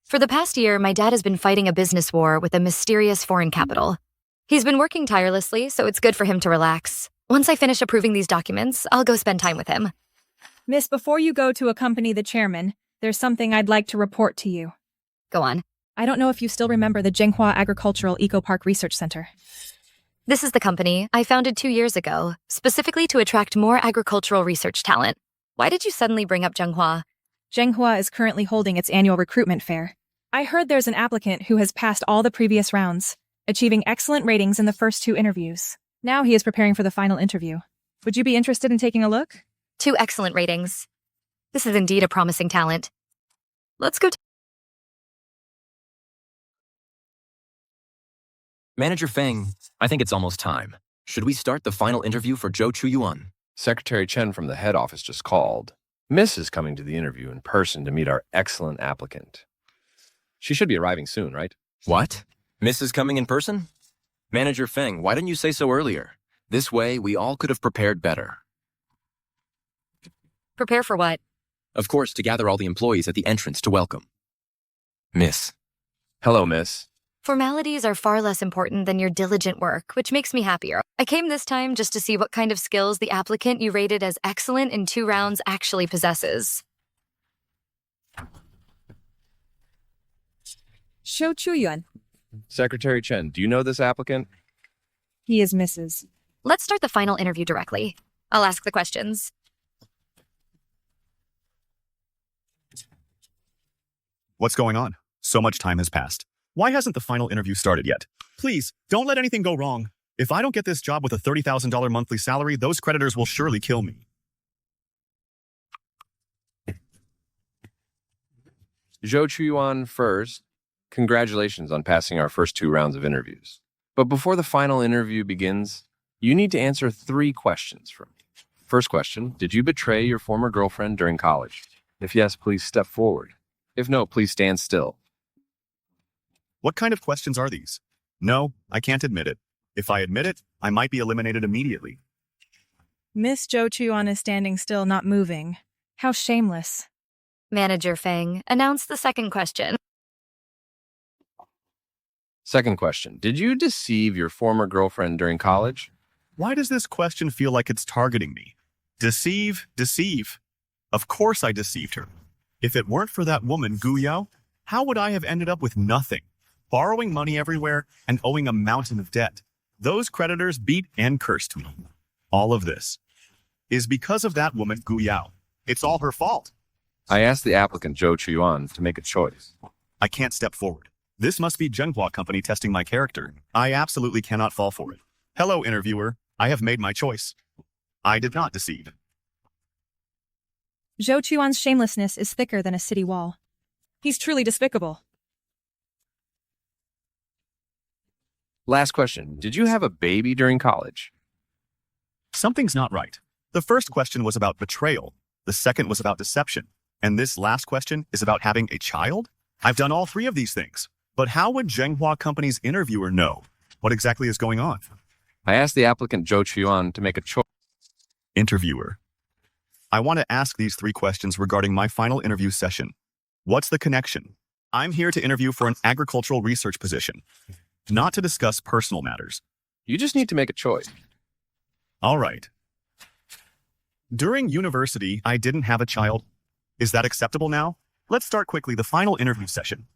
For the past year, my dad has been fighting a business war with a mysterious foreign capital. He's been working tirelessly, so it's good for him to relax. Once I finish approving these documents, I'll go spend time with him. Miss, before you go to accompany the chairman, there's something I'd like to report to you. Go on. I don't know if you still remember the Jinghua Agricultural Eco Park Research Center. This is the company I founded 2 years ago, specifically to attract more agricultural research talent. Why did you suddenly bring up Jinghua? Jinghua is currently holding its annual recruitment fair. I heard there's an applicant who has passed all the previous rounds, achieving excellent ratings in the first 2 interviews. Now he is preparing for the final interview. Would you be interested in taking a look? 2 excellent ratings. This is indeed a promising talent. Let's go. Manager Feng, I think it's almost time. Should we start the final interview for Zhou Chuyuan? Secretary Chen from the head office just called. Miss is coming to the interview in person to meet our excellent applicant. She should be arriving soon, right? What? Miss is coming in person? Manager Feng, why didn't you say so earlier? This way, we all could have prepared better. Prepare for what? Of course, to gather all the employees at the entrance to welcome. Miss. Hello, miss. Formalities are far less important than your diligent work, which makes me happier. I came this time just to see what kind of skills the applicant you rated as excellent in 2 rounds actually possesses. Zhou Chuyuan. Secretary Chen, do you know this applicant? He is Mrs. Let's start the final interview directly. I'll ask the questions. What's going on? So much time has passed. Why hasn't the final interview started yet? Please, don't let anything go wrong. If I don't get this job with a $30,000 monthly salary, those creditors will surely kill me. Zhou Chuyuan first. Congratulations on passing our first 2 rounds of interviews. But before the final interview begins, you need to answer 3 questions from me. First question, did you betray your former girlfriend during college? If yes, please step forward. If no, please stand still. What kind of questions are these? No, I can't admit it. If I admit it, I might be eliminated immediately. Miss Zhou Chuyuan is standing still, not moving. How shameless. Manager Feng, announce the second question. Second question, did you deceive your former girlfriend during college? Why does this question feel like it's targeting me? Deceive, deceive. Of course I deceived her. If it weren't for that woman, Gu Yao, how would I have ended up with nothing? Borrowing money everywhere and owing a mountain of debt. Those creditors beat and cursed me. All of this is because of that woman, Gu Yao. It's all her fault. I asked the applicant, Zhou Chuyuan, to make a choice. I can't step forward. This must be Jinghua Company testing my character. I absolutely cannot fall for it. Hello, interviewer. I have made my choice. I did not deceive. Zhou Chuyuan's shamelessness is thicker than a city wall. He's truly despicable. Last question, did you have a baby during college? Something's not right. The first question was about betrayal. The second was about deception. And this last question is about having a child? I've done all 3 of these things. But how would Jinghua Company's interviewer know what exactly is going on? I asked the applicant, Zhou Chuyuan, to make a choice. Interviewer. I want to ask these 3 questions regarding my final interview session. What's the connection? I'm here to interview for an agricultural research position, not to discuss personal matters. You just need to make a choice. All right. During university, I didn't have a child. Is that acceptable now? Let's start quickly the final interview session.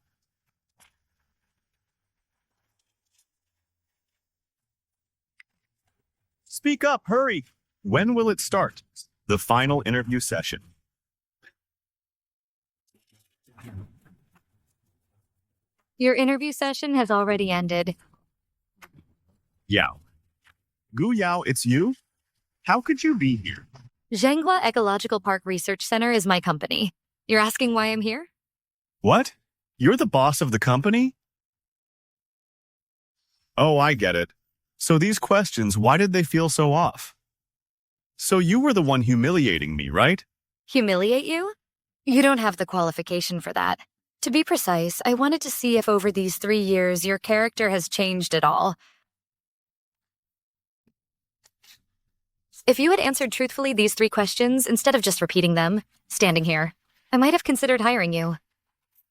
Speak up, hurry. When will it start? The final interview session. Your interview session has already ended. Yao. Gu Yao, it's you? How could you be here? Jinghua Ecological Park Research Center is my company. You're asking why I'm here? What? You're the boss of the company? Oh, I get it. So these questions, why did they feel so off? So you were the one humiliating me, right? Humiliate you? You don't have the qualification for that. To be precise, I wanted to see if over these 3 years your character has changed at all. If you had answered truthfully these 3 questions instead of just repeating them, standing here, I might have considered hiring you.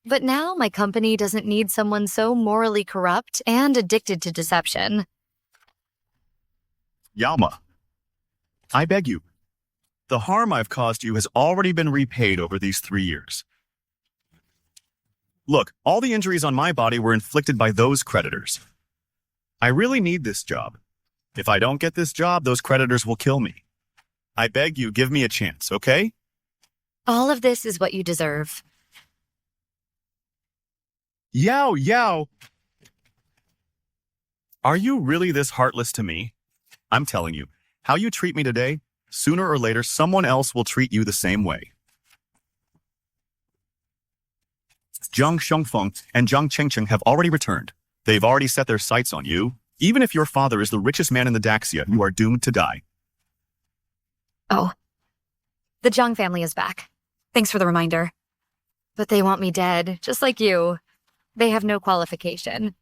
But now my company doesn't need someone so morally corrupt and addicted to deception. Yalma, I beg you. The harm I've caused you has already been repaid over these 3 years. Look, all the injuries on my body were inflicted by those creditors. I really need this job. If I don't get this job, those creditors will kill me. I beg you, give me a chance, okay? All of this is what you deserve. Yao! Are you really this heartless to me? I'm telling you, how you treat me today, sooner or later someone else will treat you the same way. Zhang Shengfeng and Zhang Chengcheng have already returned. They've already set their sights on you. Even if your father is the richest man in the Daxia, you are doomed to die. Oh. The Zhang family is back. Thanks for the reminder. But they want me dead, just like you. They have no qualification.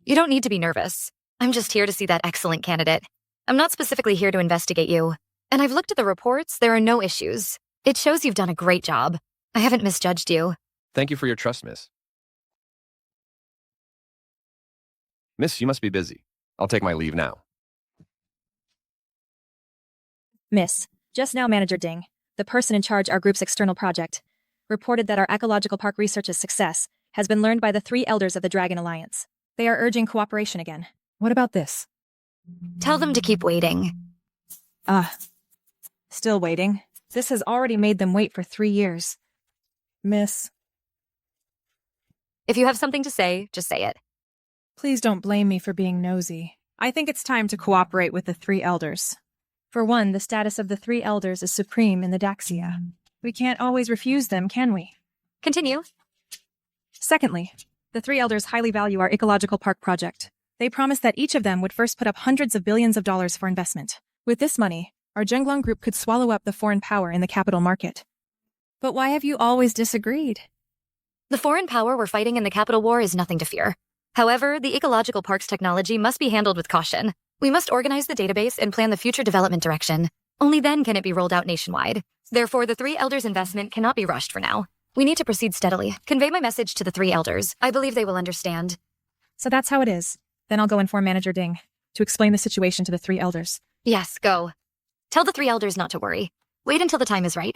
You don't need to be nervous. I'm just here to see that excellent candidate. I'm not specifically here to investigate you. And I've looked at the reports, there are no issues. It shows you've done a great job. I haven't misjudged you. Thank you for your trust, miss. Miss, you must be busy. I'll take my leave now. Miss, just now Manager Ding, the person in charge our group's external project, reported that our ecological park research's success has been learned by the 3 elders of the Dragon Alliance. They are urging cooperation again. What about this? Tell them to keep waiting. Still waiting. This has already made them wait for 3 years. Miss. If you have something to say, just say it. Please don't blame me for being nosy. I think it's time to cooperate with the 3 elders. For one, the status of the 3 elders is supreme in the Daxia. We can't always refuse them, can we? Continue. Secondly, the 3 elders highly value our ecological park project. They promised that each of them would first put up hundreds of billions of dollars for investment. With this money, our Zhenglong group could swallow up the foreign power in the capital market. But why have you always disagreed? The foreign power we're fighting in the capital war is nothing to fear. However, the ecological park's technology must be handled with caution. We must organize the database and plan the future development direction. Only then can it be rolled out nationwide. Therefore, the 3 elders' investment cannot be rushed for now. We need to proceed steadily. Convey my message to the 3 elders. I believe they will understand. So that's how it is. Then I'll go inform Manager Ding to explain the situation to the 3 elders. Yes, go. Tell the 3 elders not to worry. Wait until the time is right.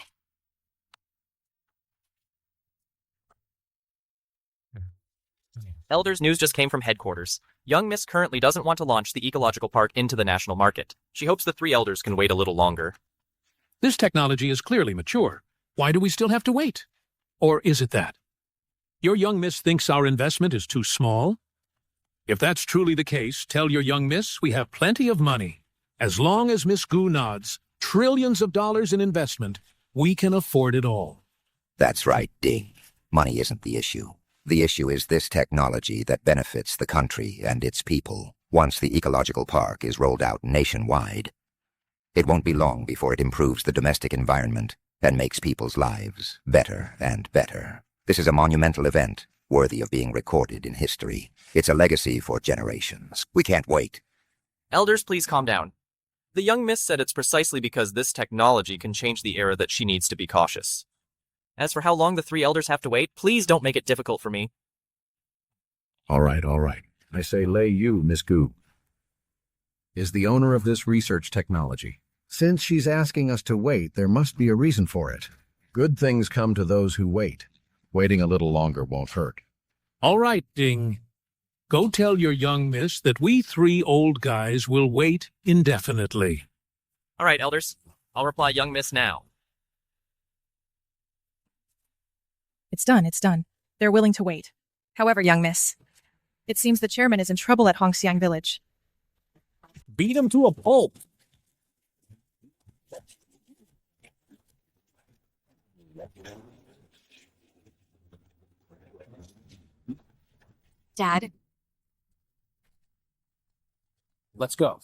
Elders news just came from headquarters. Young Miss currently doesn't want to launch the ecological park into the national market. She hopes the 3 elders can wait a little longer. This technology is clearly mature. Why do we still have to wait? Or is it that? Your young miss thinks our investment is too small? If that's truly the case, tell your young miss we have plenty of money. As long as Miss Gu nods, trillions of dollars in investment, we can afford it all. That's right, Ding. Money isn't the issue. The issue is this technology that benefits the country and its people once the ecological park is rolled out nationwide. It won't be long before it improves the domestic environment and makes people's lives better and better. This is a monumental event, worthy of being recorded in history. It's a legacy for generations. We can't wait. Elders, please calm down. The young miss said it's precisely because this technology can change the era that she needs to be cautious. As for how long the 3 elders have to wait, please don't make it difficult for me. All right. I say Lei Yu, Miss Gu, is the owner of this research technology. Since she's asking us to wait, there must be a reason for it. Good things come to those who wait. Waiting a little longer won't hurt. All right, Ding. Go tell your young miss that we 3 old guys will wait indefinitely. All right, elders. I'll reply young miss now. It's done. They're willing to wait. However, young miss, it seems the chairman is in trouble at Hongxiang Village. Beat him to a pulp. Dad. Let's go.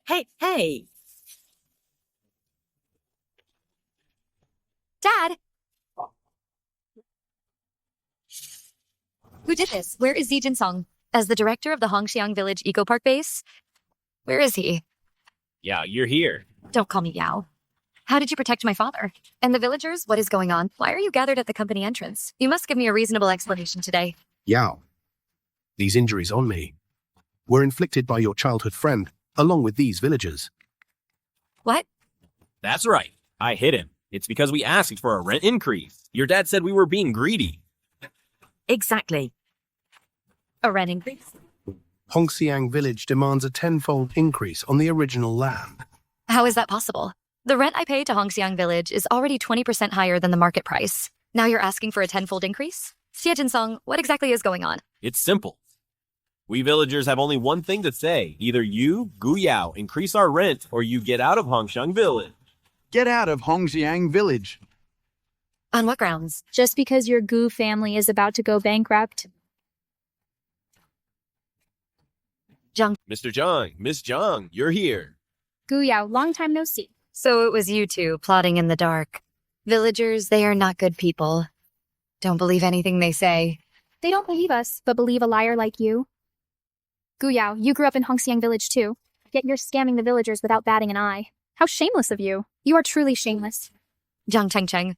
Hey! Dad! Who did this? Where is Zi Jinsong? As the director of the Hongxiang Village Eco Park base? Where is he? Yeah, you're here. Don't call me Yao. How did you protect my father? And the villagers? What is going on? Why are you gathered at the company entrance? You must give me a reasonable explanation today. Yao, these injuries on me were inflicted by your childhood friend, along with these villagers. What? That's right. I hit him. It's because we asked for a rent increase. Your dad said we were being greedy. Exactly. A rent increase? Hongxiang Village demands a tenfold increase on the original land. How is that possible? The rent I pay to Hongxiang Village is already 20% higher than the market price. Now you're asking for a tenfold increase? Xie Jinsong, what exactly is going on? It's simple. We villagers have only one thing to say. Either you, Gu Yao, increase our rent, or you get out of Hongxiang Village. Get out of Hongxiang Village. On what grounds? Just because your Gu family is about to go bankrupt. Zhang. Mr. Zhang, Miss Zhang, you're here. Gu Yao, long time no see. So it was you two plotting in the dark. Villagers, they are not good people. Don't believe anything they say. They don't believe us, but believe a liar like you. Gu Yao, you grew up in Hongxiang Village too, yet you're scamming the villagers without batting an eye. How shameless of you. You are truly shameless. Zhang Chengcheng,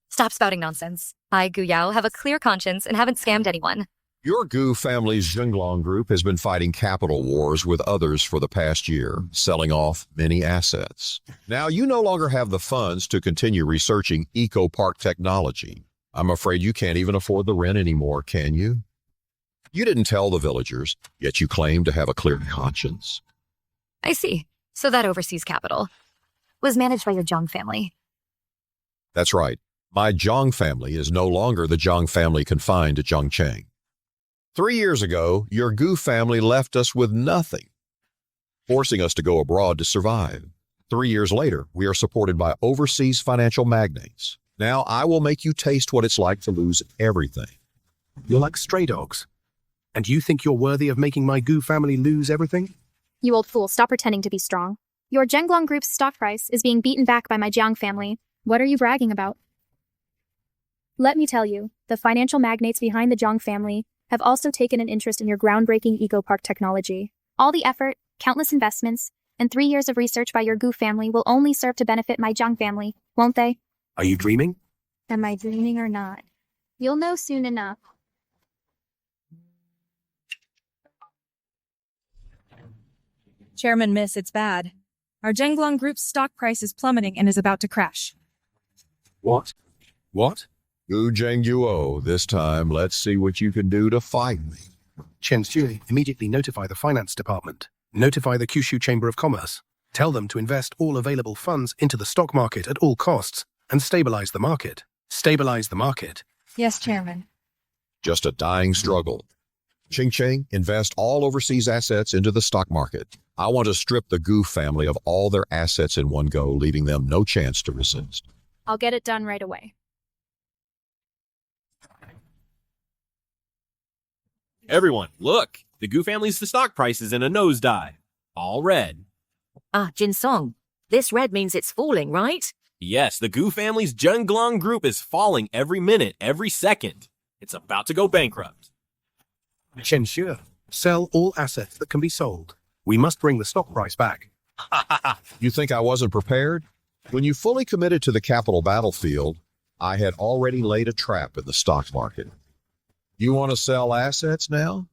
stop spouting nonsense. I, Gu Yao, have a clear conscience and haven't scammed anyone. Your Gu family's Zhenglong group has been fighting capital wars with others for the past year, selling off many assets. Now you no longer have the funds to continue researching eco-park technology. I'm afraid you can't even afford the rent anymore, can you? You didn't tell the villagers, yet you claim to have a clear conscience. I see. So that overseas capital was managed by your Zhang family. That's right. My Zhang family is no longer the Zhang family confined to Zhongcheng. 3 years ago, your Gu family left us with nothing, forcing us to go abroad to survive. 3 years later, we are supported by overseas financial magnates. Now I will make you taste what it's like to lose everything. You're like stray dogs. And you think you're worthy of making my Gu family lose everything? You old fool, stop pretending to be strong. Your Zhenglong Group's stock price is being beaten back by my Jiang family. What are you bragging about? Let me tell you, the financial magnates behind the Jiang family have also taken an interest in your groundbreaking eco-park technology. All the effort, countless investments, and 3 years of research by your Gu family will only serve to benefit my Jiang family, won't they? Are you dreaming? Am I dreaming or not? You'll know soon enough. Chairman Miss, it's bad. Our Zhenglong Group's stock price is plummeting and is about to crash. What? What? Gu Zhengguo, this time let's see what you can do to fight me. Chen Xue, immediately notify the finance department. Notify the Kyushu Chamber of Commerce. Tell them to invest all available funds into the stock market at all costs and stabilize the market. Stabilize the market. Yes, Chairman. Just a dying struggle. Ching, invest all overseas assets into the stock market. I want to strip the Gu family of all their assets in one go, leaving them no chance to resist. I'll get it done right away. Everyone, look! The Gu family's stock price is in a nosedive. All red. Ah, Jinsong. This red means it's falling, right? Yes, the Gu family's Zhenglong group is falling every minute, every second. It's about to go bankrupt. Chen Xue, sell all assets that can be sold. We must bring the stock price back. You think I wasn't prepared? When you fully committed to the capital battlefield, I had already laid a trap in the stock market. You want to sell assets now?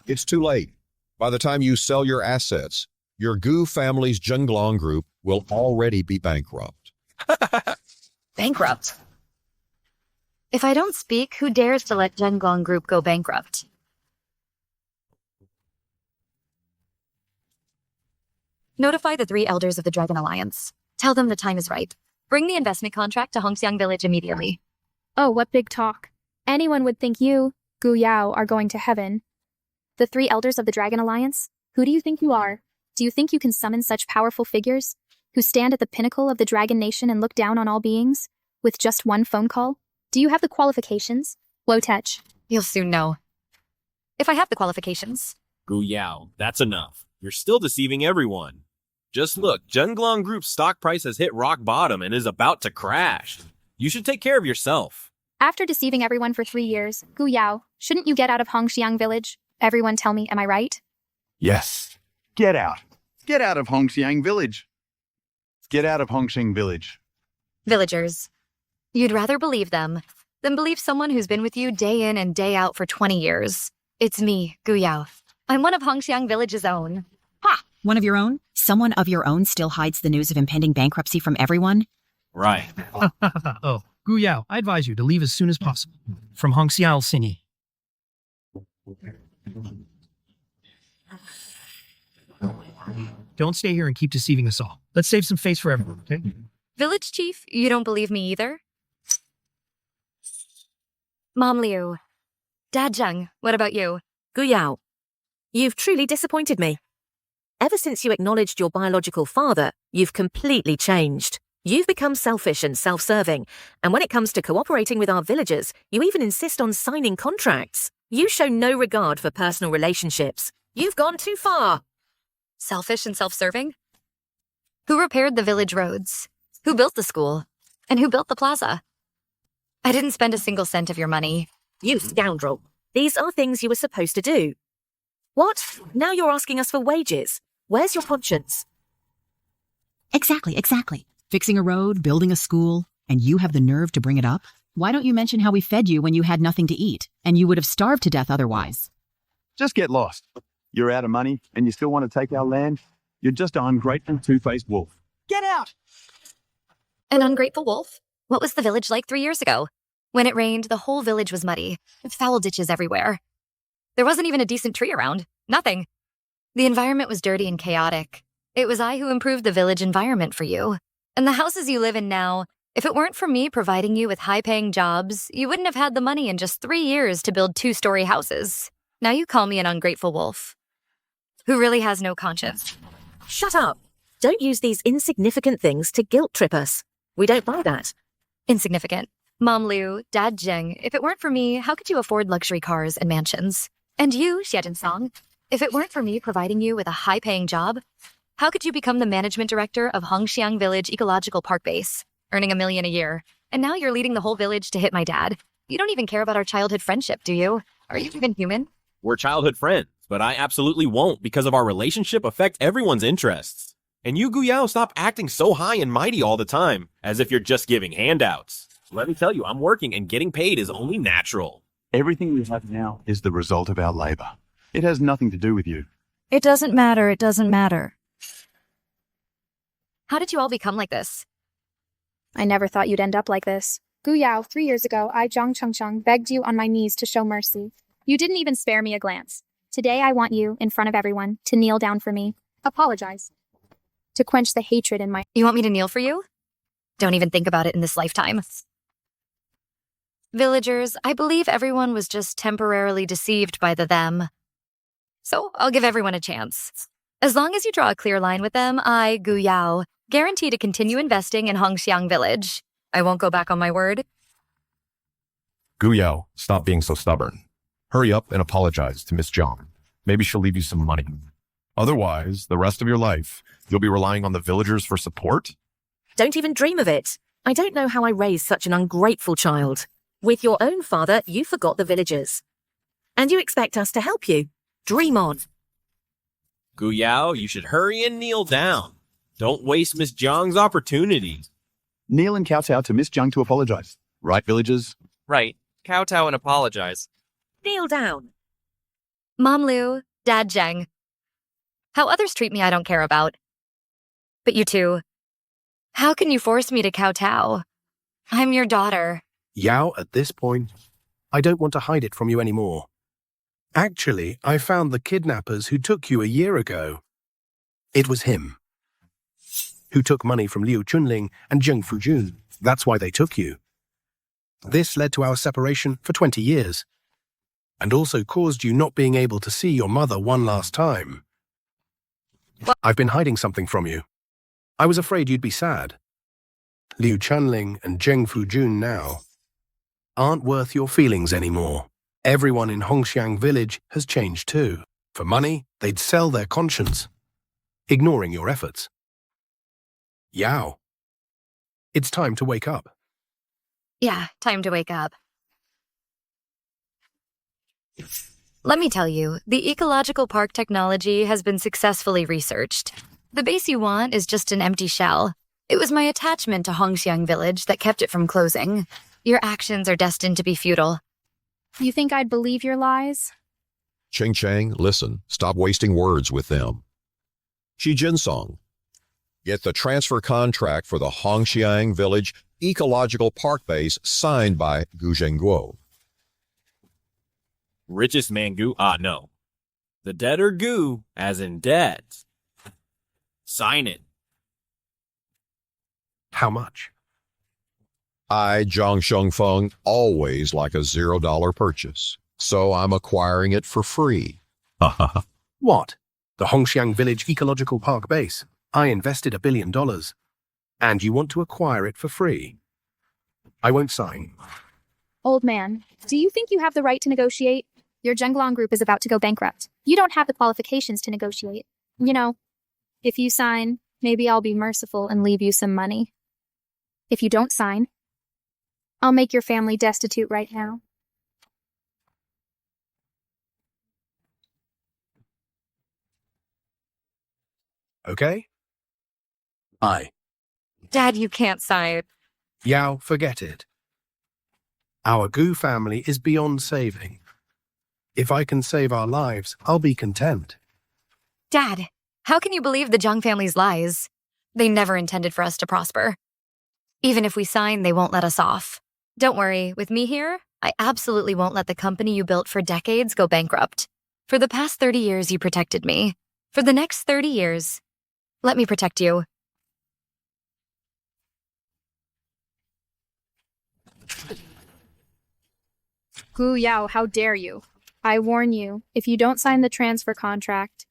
It's too late. By the time you sell your assets, your Gu family's Zhenglong group will already be bankrupt. Bankrupt? If I don't speak, who dares to let Zhenglong Group go bankrupt? Notify the 3 elders of the Dragon Alliance. Tell them the time is right. Bring the investment contract to Hongxiang Village immediately. Oh, what big talk. Anyone would think you, Gu Yao, are going to heaven. The 3 elders of the Dragon Alliance? Who do you think you are? Do you think you can summon such powerful figures, who stand at the pinnacle of the Dragon Nation and look down on all beings, with just one phone call? Do you have the qualifications? Wotech. You'll soon know. If I have the qualifications. Gu Yao, that's enough. You're still deceiving everyone. Just look, Zhenglong Group's stock price has hit rock bottom and is about to crash. You should take care of yourself. After deceiving everyone for 3 years, Gu Yao, shouldn't you get out of Hongxiang village? Everyone tell me, am I right? Yes. Get out. Get out of Hongxiang village. Get out of Hongxiang village. Villagers, you'd rather believe them than believe someone who's been with you day in and day out for 20 years. It's me, Gu Yao. I'm one of Hongxiang village's own. Ha! One of your own? Someone of your own still hides the news of impending bankruptcy from everyone? Right. Oh, Gu Yao, I advise you to leave as soon as possible. From Hongxiao City. Don't stay here and keep deceiving us all. Let's save some face for everyone, okay? Village chief, you don't believe me either? Mom Liu. Dad Zheng, what about you? Gu Yao, you've truly disappointed me. Ever since you acknowledged your biological father, you've completely changed. You've become selfish and self-serving, and when it comes to cooperating with our villagers, you even insist on signing contracts. You show no regard for personal relationships. You've gone too far. Selfish and self-serving? Who repaired the village roads? Who built the school? And who built the plaza? I didn't spend a single cent of your money. You scoundrel. These are things you were supposed to do. What? Now you're asking us for wages? Where's your conscience? Exactly. Fixing a road, building a school, and you have the nerve to bring it up? Why don't you mention how we fed you when you had nothing to eat, and you would have starved to death otherwise? Just get lost. You're out of money, and you still want to take our land? You're just an ungrateful, two-faced wolf. Get out! An ungrateful wolf? What was the village like 3 years ago? When it rained, the whole village was muddy, with foul ditches everywhere. There wasn't even a decent tree around. Nothing. The environment was dirty and chaotic. It was I who improved the village environment for you. And the houses you live in now, if it weren't for me providing you with high-paying jobs, you wouldn't have had the money in just 3 years to build 2-story houses. Now you call me an ungrateful wolf, who really has no conscience. Shut up. Don't use these insignificant things to guilt-trip us. We don't buy that. Insignificant. Mom Liu, Dad Zheng, if it weren't for me, how could you afford luxury cars and mansions? And you, Xiejin Song, if it weren't for me providing you with a high-paying job, how could you become the management director of Hongxiang Village Ecological Park Base, earning $1 million a year? And now you're leading the whole village to hit my dad. You don't even care about our childhood friendship, do you? Are you even human? We're childhood friends, but I absolutely won't because of our relationship affect everyone's interests. And you, Gu Yao, stop acting so high and mighty all the time, as if you're just giving handouts. Let me tell you, I'm working and getting paid is only natural. Everything we have now is the result of our labor. It has nothing to do with you. It doesn't matter. How did you all become like this? I never thought you'd end up like this. Gu Yao, 3 years ago, I, Zhang Chengcheng, begged you on my knees to show mercy. You didn't even spare me a glance. Today I want you, in front of everyone, to kneel down for me. Apologize. To quench the hatred in my... You want me to kneel for you? Don't even think about it in this lifetime. Villagers, I believe everyone was just temporarily deceived by the them. So I'll give everyone a chance. As long as you draw a clear line with them, I, Gu Yao, guarantee to continue investing in Hongxiang Village. I won't go back on my word. Gu Yao, stop being so stubborn. Hurry up and apologize to Miss Zhang. Maybe she'll leave you some money. Otherwise, the rest of your life, you'll be relying on the villagers for support? Don't even dream of it. I don't know how I raised such an ungrateful child. With your own father, you forgot the villagers. And you expect us to help you? Dream on. Gu Yao, you should hurry and kneel down. Don't waste Miss Zhang's opportunity. Kneel and kowtow to Miss Zhang to apologize. Right, villagers? Right. Kowtow and apologize. Kneel down. Mom Liu, Dad Zheng. How others treat me I don't care about. But you two, how can you force me to kowtow? I'm your daughter. Yao, at this point, I don't want to hide it from you anymore. Actually, I found the kidnappers who took you a year ago. It was him who took money from Liu Chunling and Zheng Fujun. That's why they took you. This led to our separation for 20 years, and also caused you not being able to see your mother one last time. I've been hiding something from you. I was afraid you'd be sad. Liu Chunling and Zheng Fujun now aren't worth your feelings anymore. Everyone in Hongxiang Village has changed too. For money, they'd sell their conscience, ignoring your efforts. Yao, it's time to wake up. Yeah, time to wake up. Let me tell you, the ecological park technology has been successfully researched. The base you want is just an empty shell. It was my attachment to Hongxiang Village that kept it from closing. Your actions are destined to be futile. You think I'd believe your lies? Ching Chang, listen. Stop wasting words with them. Shi Jinsong, get the transfer contract for the Hongxiang Village Ecological Park Base signed by Gu Zhengguo. Richest man Gu? No. The dead are Gu, as in dead. Sign it. How much? I, Zhang Shengfeng, always like a $0 purchase, so I'm acquiring it for free. What? The Hongxiang Village Ecological Park Base. I invested $1 billion. And you want to acquire it for free? I won't sign. Old man, do you think you have the right to negotiate? Your Zhenglong group is about to go bankrupt. You don't have the qualifications to negotiate. You know, if you sign, maybe I'll be merciful and leave you some money. If you don't sign, I'll make your family destitute right now. Okay? Dad, you can't sign. Yao, forget it. Our Gu family is beyond saving. If I can save our lives, I'll be content. Dad, how can you believe the Zhang family's lies? They never intended for us to prosper. Even if we sign, they won't let us off. Don't worry, with me here, I absolutely won't let the company you built for decades go bankrupt. For the past 30 years, you protected me. For the next 30 years, let me protect you. Gu Yao, how dare you? I warn you, if you don't sign the transfer contract,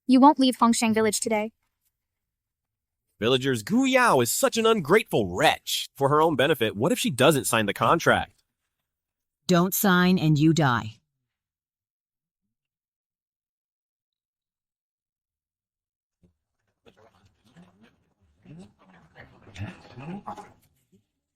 you won't leave Hongxiang Village today. Villagers, Gu Yao is such an ungrateful wretch. For her own benefit, what if she doesn't sign the contract? Don't sign and you die.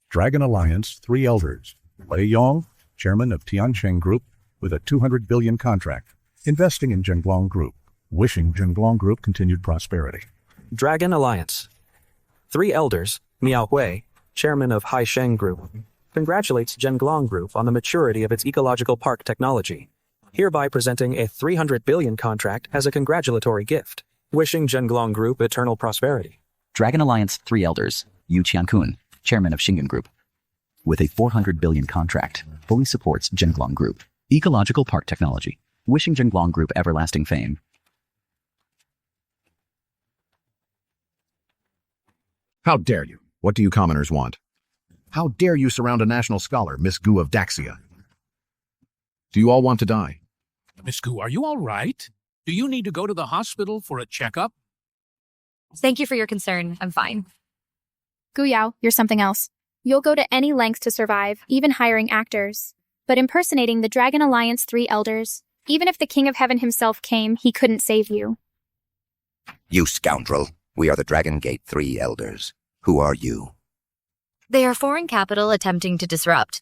Dragon Alliance, 3 elders. Lei Yong, chairman of Tiancheng Group, with a 200 billion contract, investing in Zhenglong Group, wishing Zhenglong Group continued prosperity. Dragon Alliance. 3 elders, Miao Hui, chairman of Haisheng Group, congratulates Zhenglong Group on the maturity of its ecological park technology, hereby presenting a 300 billion contract as a congratulatory gift, wishing Zhenglong Group eternal prosperity. Dragon Alliance 3 elders, Yu Qiankun, chairman of Xinggan Group, with a 400 billion contract, fully supports Zhenglong Group, ecological park technology, wishing Zhenglong Group everlasting fame. How dare you? What do you commoners want? How dare you surround a national scholar, Miss Gu of Daxia? Do you all want to die? Miss Gu, are you all right? Do you need to go to the hospital for a checkup? Thank you for your concern. I'm fine. Gu Yao, you're something else. You'll go to any lengths to survive, even hiring actors. But impersonating the Dragon Alliance 3 elders, even if the King of Heaven himself came, he couldn't save you. You scoundrel. We are the Dragon Gate 3 elders. Who are you? They are foreign capital attempting to disrupt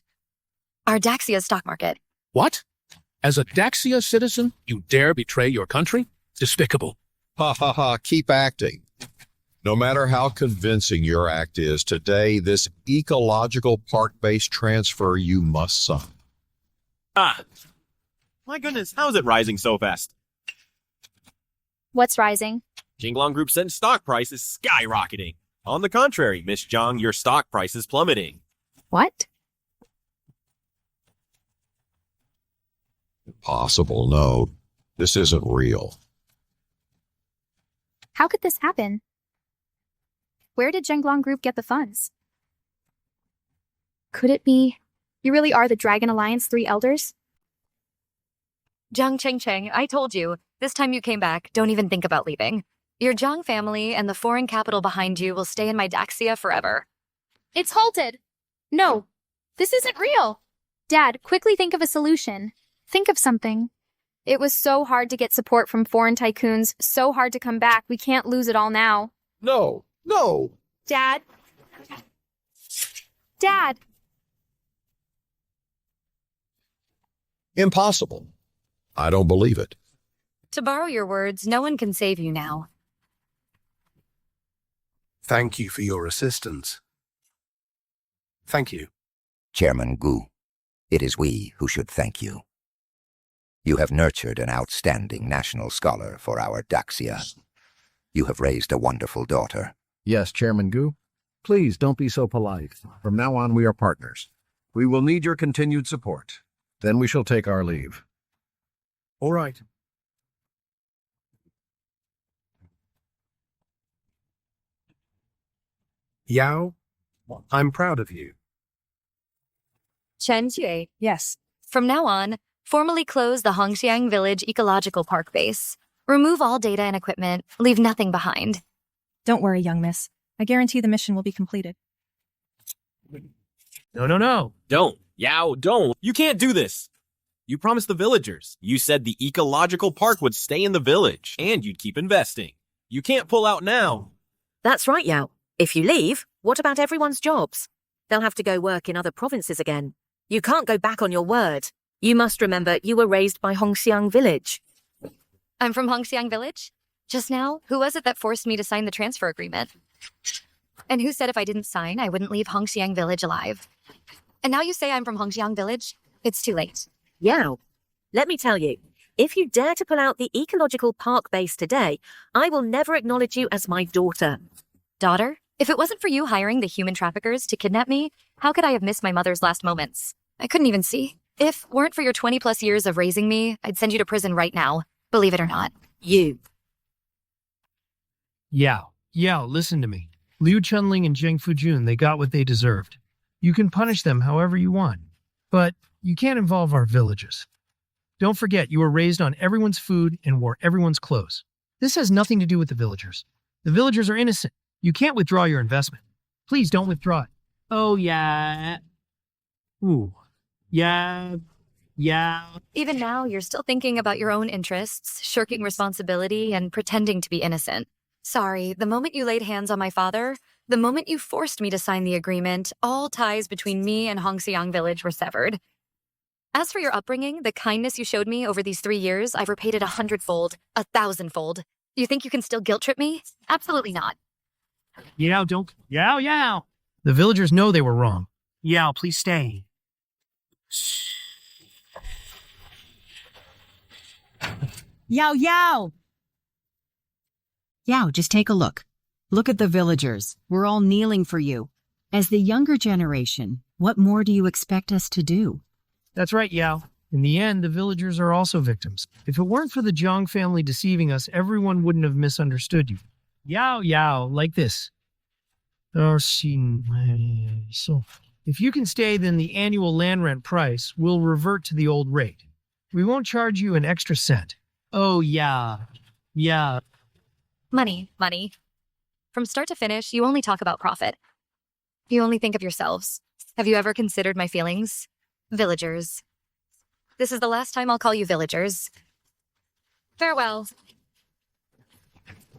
our Daxia stock market. What? As a Daxia citizen, you dare betray your country? Despicable. Ha ha ha, keep acting. No matter how convincing your act is, today, this ecological park-based transfer you must sign. My goodness, how is it rising so fast? What's rising? Zhenglong Group said stock price is skyrocketing. On the contrary, Miss Zhang, your stock price is plummeting. What? Impossible, no. This isn't real. How could this happen? Where did Zhenglong Group get the funds? Could it be you really are the Dragon Alliance 3 elders? Zhang Chengcheng, I told you, this time you came back, don't even think about leaving. Your Zhang family and the foreign capital behind you will stay in my Daxia forever. It's halted! No, this isn't real! Dad, quickly think of a solution. Think of something. It was so hard to get support from foreign tycoons, so hard to come back, we can't lose it all now. No! No! Dad? Dad! Impossible. I don't believe it. To borrow your words, no one can save you now. Thank you for your assistance. Thank you. Chairman Gu, it is we who should thank you. You have nurtured an outstanding national scholar for our Daxia. You have raised a wonderful daughter. Yes, Chairman Gu. Please don't be so polite. From now on, we are partners. We will need your continued support. Then we shall take our leave. All right. Yao, I'm proud of you. Chen Jue. Yes. From now on, formally close the Hongxiang Village Ecological Park base. Remove all data and equipment. Leave nothing behind. Don't worry, young miss. I guarantee the mission will be completed. No. Don't. Yao, don't. You can't do this. You promised the villagers. You said the ecological park would stay in the village, and you'd keep investing. You can't pull out now. That's right, Yao. If you leave, what about everyone's jobs? They'll have to go work in other provinces again. You can't go back on your word. You must remember you were raised by Hongxiang Village. I'm from Hongxiang Village? Just now, who was it that forced me to sign the transfer agreement? And who said if I didn't sign, I wouldn't leave Hongxiang Village alive? And now you say I'm from Hongxiang Village? It's too late. Yao, let me tell you, if you dare to pull out the ecological park base today, I will never acknowledge you as my daughter. Daughter? If it wasn't for you hiring the human traffickers to kidnap me, how could I have missed my mother's last moments? I couldn't even see. If weren't for your 20-plus years of raising me, I'd send you to prison right now. Believe it or not. You. Yao, listen to me. Liu Chunling and Zheng Fujun, they got what they deserved. You can punish them however you want, but you can't involve our villagers. Don't forget, you were raised on everyone's food and wore everyone's clothes. This has nothing to do with the villagers. The villagers are innocent. You can't withdraw your investment. Please don't withdraw it. Oh, yeah. Ooh. Yeah. Even now, you're still thinking about your own interests, shirking responsibility, and pretending to be innocent. Sorry, the moment you laid hands on my father, the moment you forced me to sign the agreement, all ties between me and Hongxiang Village were severed. As for your upbringing, the kindness you showed me over these 3 years, I've repaid it 100-fold, 1,000-fold. You think you can still guilt-trip me? Absolutely not. Yao, don't. Yao. The villagers know they were wrong. Yao, please stay. Yao! Yao, just take a look. Look at the villagers. We're all kneeling for you. As the younger generation, what more do you expect us to do? That's right, Yao. In the end, the villagers are also victims. If it weren't for the Jiang family deceiving us, everyone wouldn't have misunderstood you. Yao, like this. So, if you can stay, then the annual land rent price will revert to the old rate. We won't charge you an extra cent. Oh, yeah. Money. From start to finish, you only talk about profit. You only think of yourselves. Have you ever considered my feelings? Villagers. This is the last time I'll call you villagers. Farewell.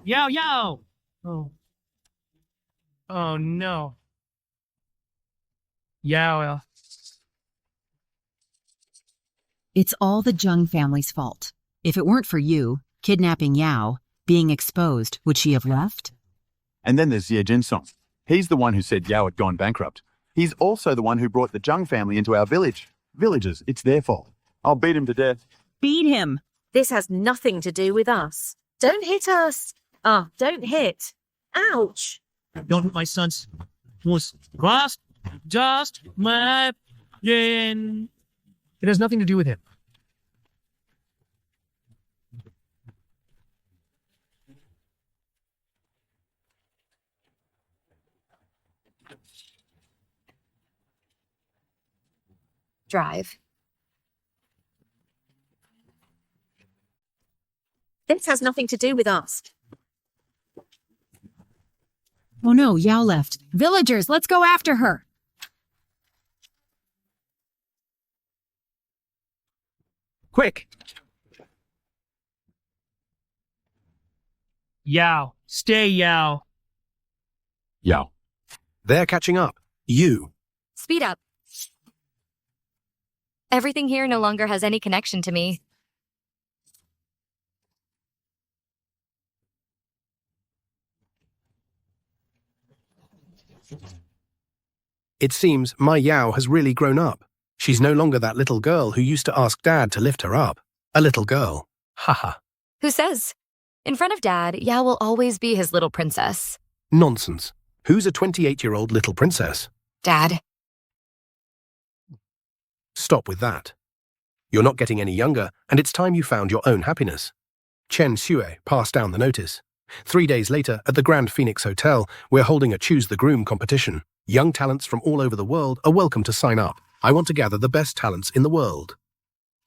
Yao! Oh, no. Yao. It's all the Jiang family's fault. If it weren't for you, kidnapping Yao, being exposed, would she have left? And then there's Ye Jinsong. He's the one who said Yao had gone bankrupt. He's also the one who brought the Jiang family into our village. Villagers, it's their fault. I'll beat him to death. Beat him! This has nothing to do with us. Don't hit us. Don't hit. Ouch. Don't hit my sons. Just my It has nothing to do with him. Drive. This has nothing to do with us. Oh no, Yao left. Villagers, let's go after her! Quick! Yao. Stay, Yao. Yao. They're catching up. You. Speed up. Everything here no longer has any connection to me. It seems my Yao has really grown up. She's no longer that little girl who used to ask Dad to lift her up. A little girl. Haha. Who says? In front of Dad, Yao will always be his little princess. Nonsense. Who's a 28-year-old little princess? Dad. Stop with that. You're not getting any younger, and it's time you found your own happiness. Chen Xue passed down the notice. 3 days later, at the Grand Phoenix Hotel, we're holding a Choose the Groom competition. Young talents from all over the world are welcome to sign up. I want to gather the best talents in the world.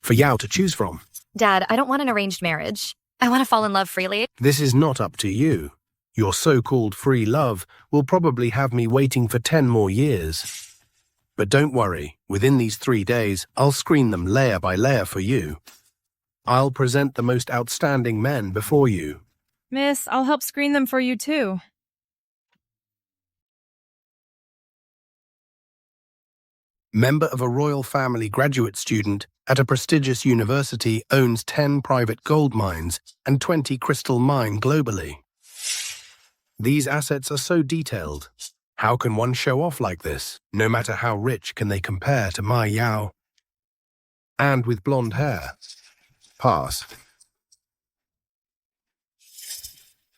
For Yao to choose from. Dad, I don't want an arranged marriage. I want to fall in love freely. This is not up to you. Your so-called free love will probably have me waiting for 10 more years. But don't worry, within these 3 days, I'll screen them layer by layer for you. I'll present the most outstanding men before you. Miss, I'll help screen them for you too. Member of a royal family graduate student at a prestigious university owns 10 private gold mines and 20 crystal mines globally. These assets are so detailed. How can one show off like this? No matter how rich can they compare to my Yao? And with blonde hair. Pass.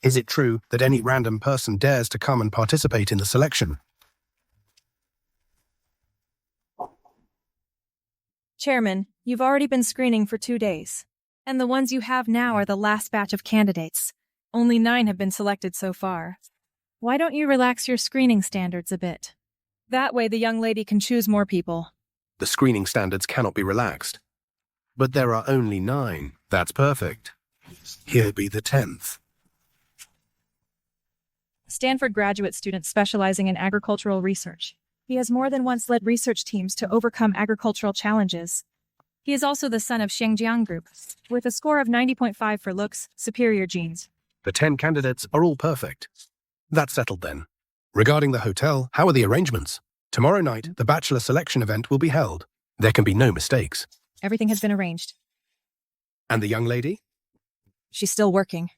Is it true that any random person dares to come and participate in the selection? Chairman, you've already been screening for 2 days. And the ones you have now are the last batch of candidates. Only 9 have been selected so far. Why don't you relax your screening standards a bit? That way the young lady can choose more people. The screening standards cannot be relaxed. But there are only 9. That's perfect. Here be the 10th. Stanford graduate student specializing in agricultural research. He has more than once led research teams to overcome agricultural challenges. He is also the son of Shengjiang Group, with a score of 90.5 for looks, superior genes. The 10 candidates are all perfect. That's settled then. Regarding the hotel, how are the arrangements? Tomorrow night, the bachelor selection event will be held. There can be no mistakes. Everything has been arranged. And the young lady? She's still working.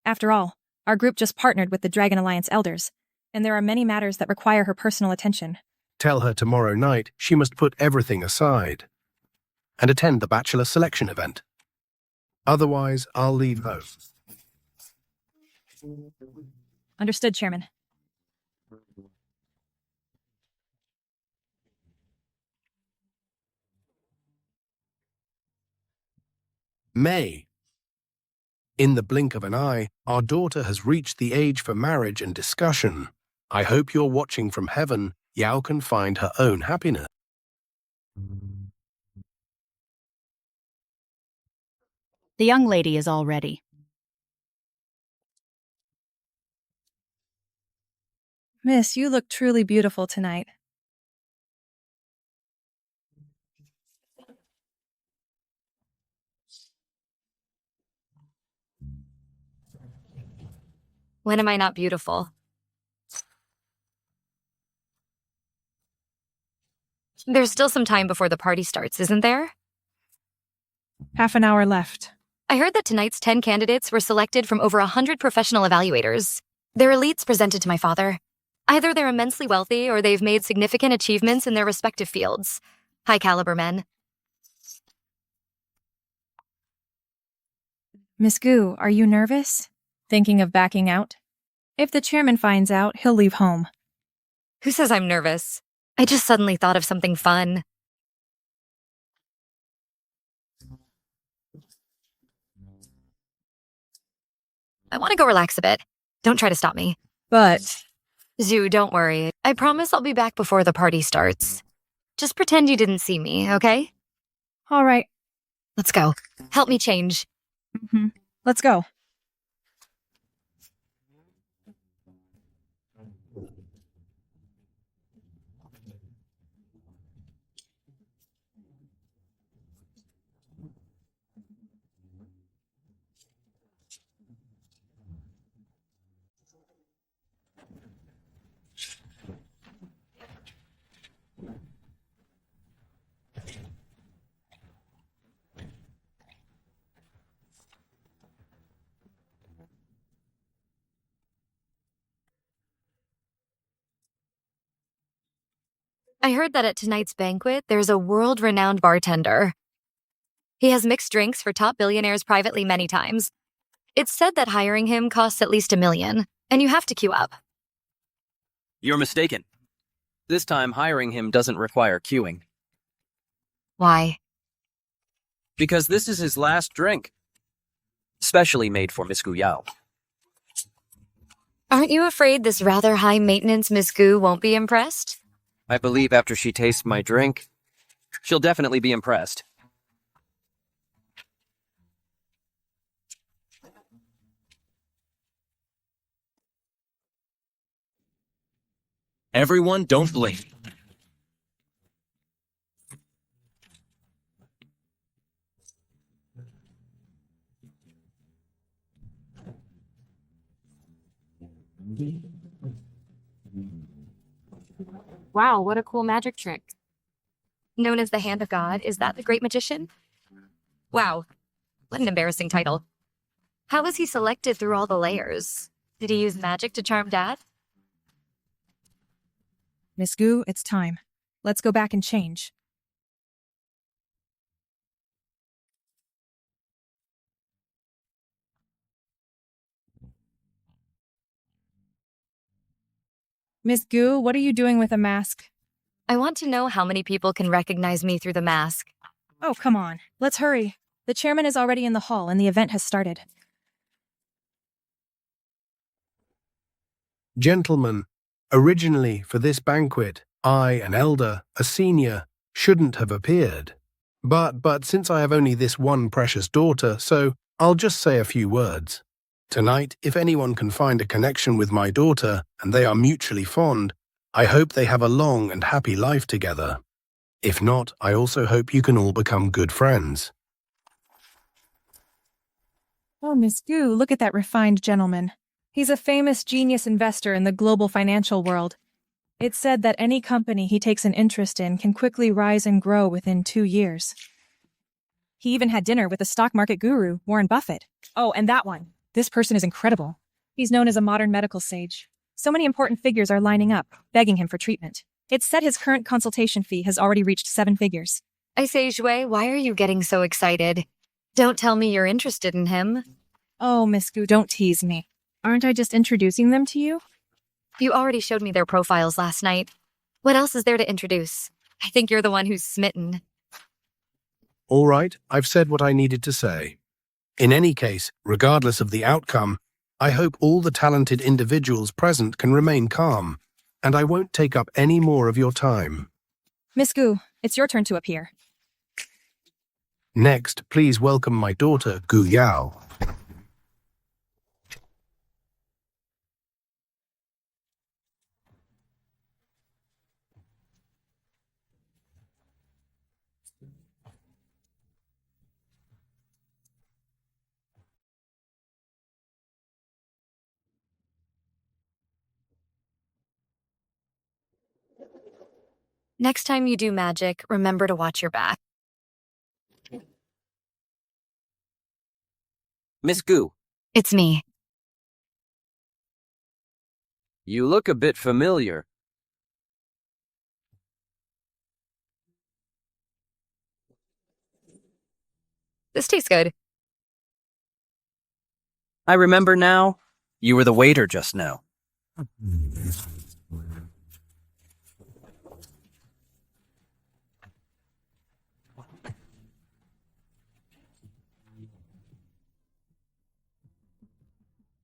After all, our group just partnered with the Dragon Alliance elders, and there are many matters that require her personal attention. Tell her tomorrow night she must put everything aside and attend the bachelor selection event. Otherwise, I'll leave home. Understood, Chairman. May. In the blink of an eye, our daughter has reached the age for marriage and discussion. I hope you're watching from heaven. Yao can find her own happiness. The young lady is all ready. Miss, you look truly beautiful tonight. When am I not beautiful? There's still some time before the party starts, isn't there? Half an hour left. I heard that tonight's 10 candidates were selected from over 100 professional evaluators. They're elites presented to my father. Either they're immensely wealthy or they've made significant achievements in their respective fields. High-caliber men. Miss Gu, are you nervous? Thinking of backing out? If the chairman finds out, he'll leave home. Who says I'm nervous? I just suddenly thought of something fun. I want to go relax a bit. Don't try to stop me. But... Zhu, don't worry. I promise I'll be back before the party starts. Just pretend you didn't see me, okay? All right. Let's go. Help me change. Let's go. I heard that at tonight's banquet, there's a world-renowned bartender. He has mixed drinks for top billionaires privately many times. It's said that hiring him costs at least $1 million, and you have to queue up. You're mistaken. This time, hiring him doesn't require queuing. Why? Because this is his last drink. Specially made for Miss Gu Yao. Aren't you afraid this rather high-maintenance Miss Gu won't be impressed? I believe after she tastes my drink, she'll definitely be impressed. Everyone, don't blink. Wow, what a cool magic trick. Known as the Hand of God, is that the Great Magician? Wow, what an embarrassing title. How was he selected through all the layers? Did he use magic to charm Dad? Miss Gu, it's time. Let's go back and change. Miss Gu, what are you doing with a mask? I want to know how many people can recognize me through the mask. Oh, come on. Let's hurry. The chairman is already in the hall and the event has started. Gentlemen, originally for this banquet, I, an elder, a senior, shouldn't have appeared. But since I have only this one precious daughter, so I'll just say a few words. Tonight, if anyone can find a connection with my daughter, and they are mutually fond, I hope they have a long and happy life together. If not, I also hope you can all become good friends. Oh, Miss Gu, look at that refined gentleman. He's a famous genius investor in the global financial world. It's said that any company he takes an interest in can quickly rise and grow within 2 years. He even had dinner with the stock market guru, Warren Buffett. Oh, and that one. This person is incredible. He's known as a modern medical sage. So many important figures are lining up, begging him for treatment. It's said his current consultation fee has already reached 7 figures. I say, Jue, why are you getting so excited? Don't tell me you're interested in him. Oh, Miss Gu, don't tease me. Aren't I just introducing them to you? You already showed me their profiles last night. What else is there to introduce? I think you're the one who's smitten. All right, I've said what I needed to say. In any case, regardless of the outcome, I hope all the talented individuals present can remain calm, and I won't take up any more of your time. Miss Gu, it's your turn to appear. Next, please welcome my daughter, Gu Yao. Next time you do magic, remember to watch your back. Miss Gu, It's me. you look a bit familiar. This tastes good. I remember now. You were the waiter just now.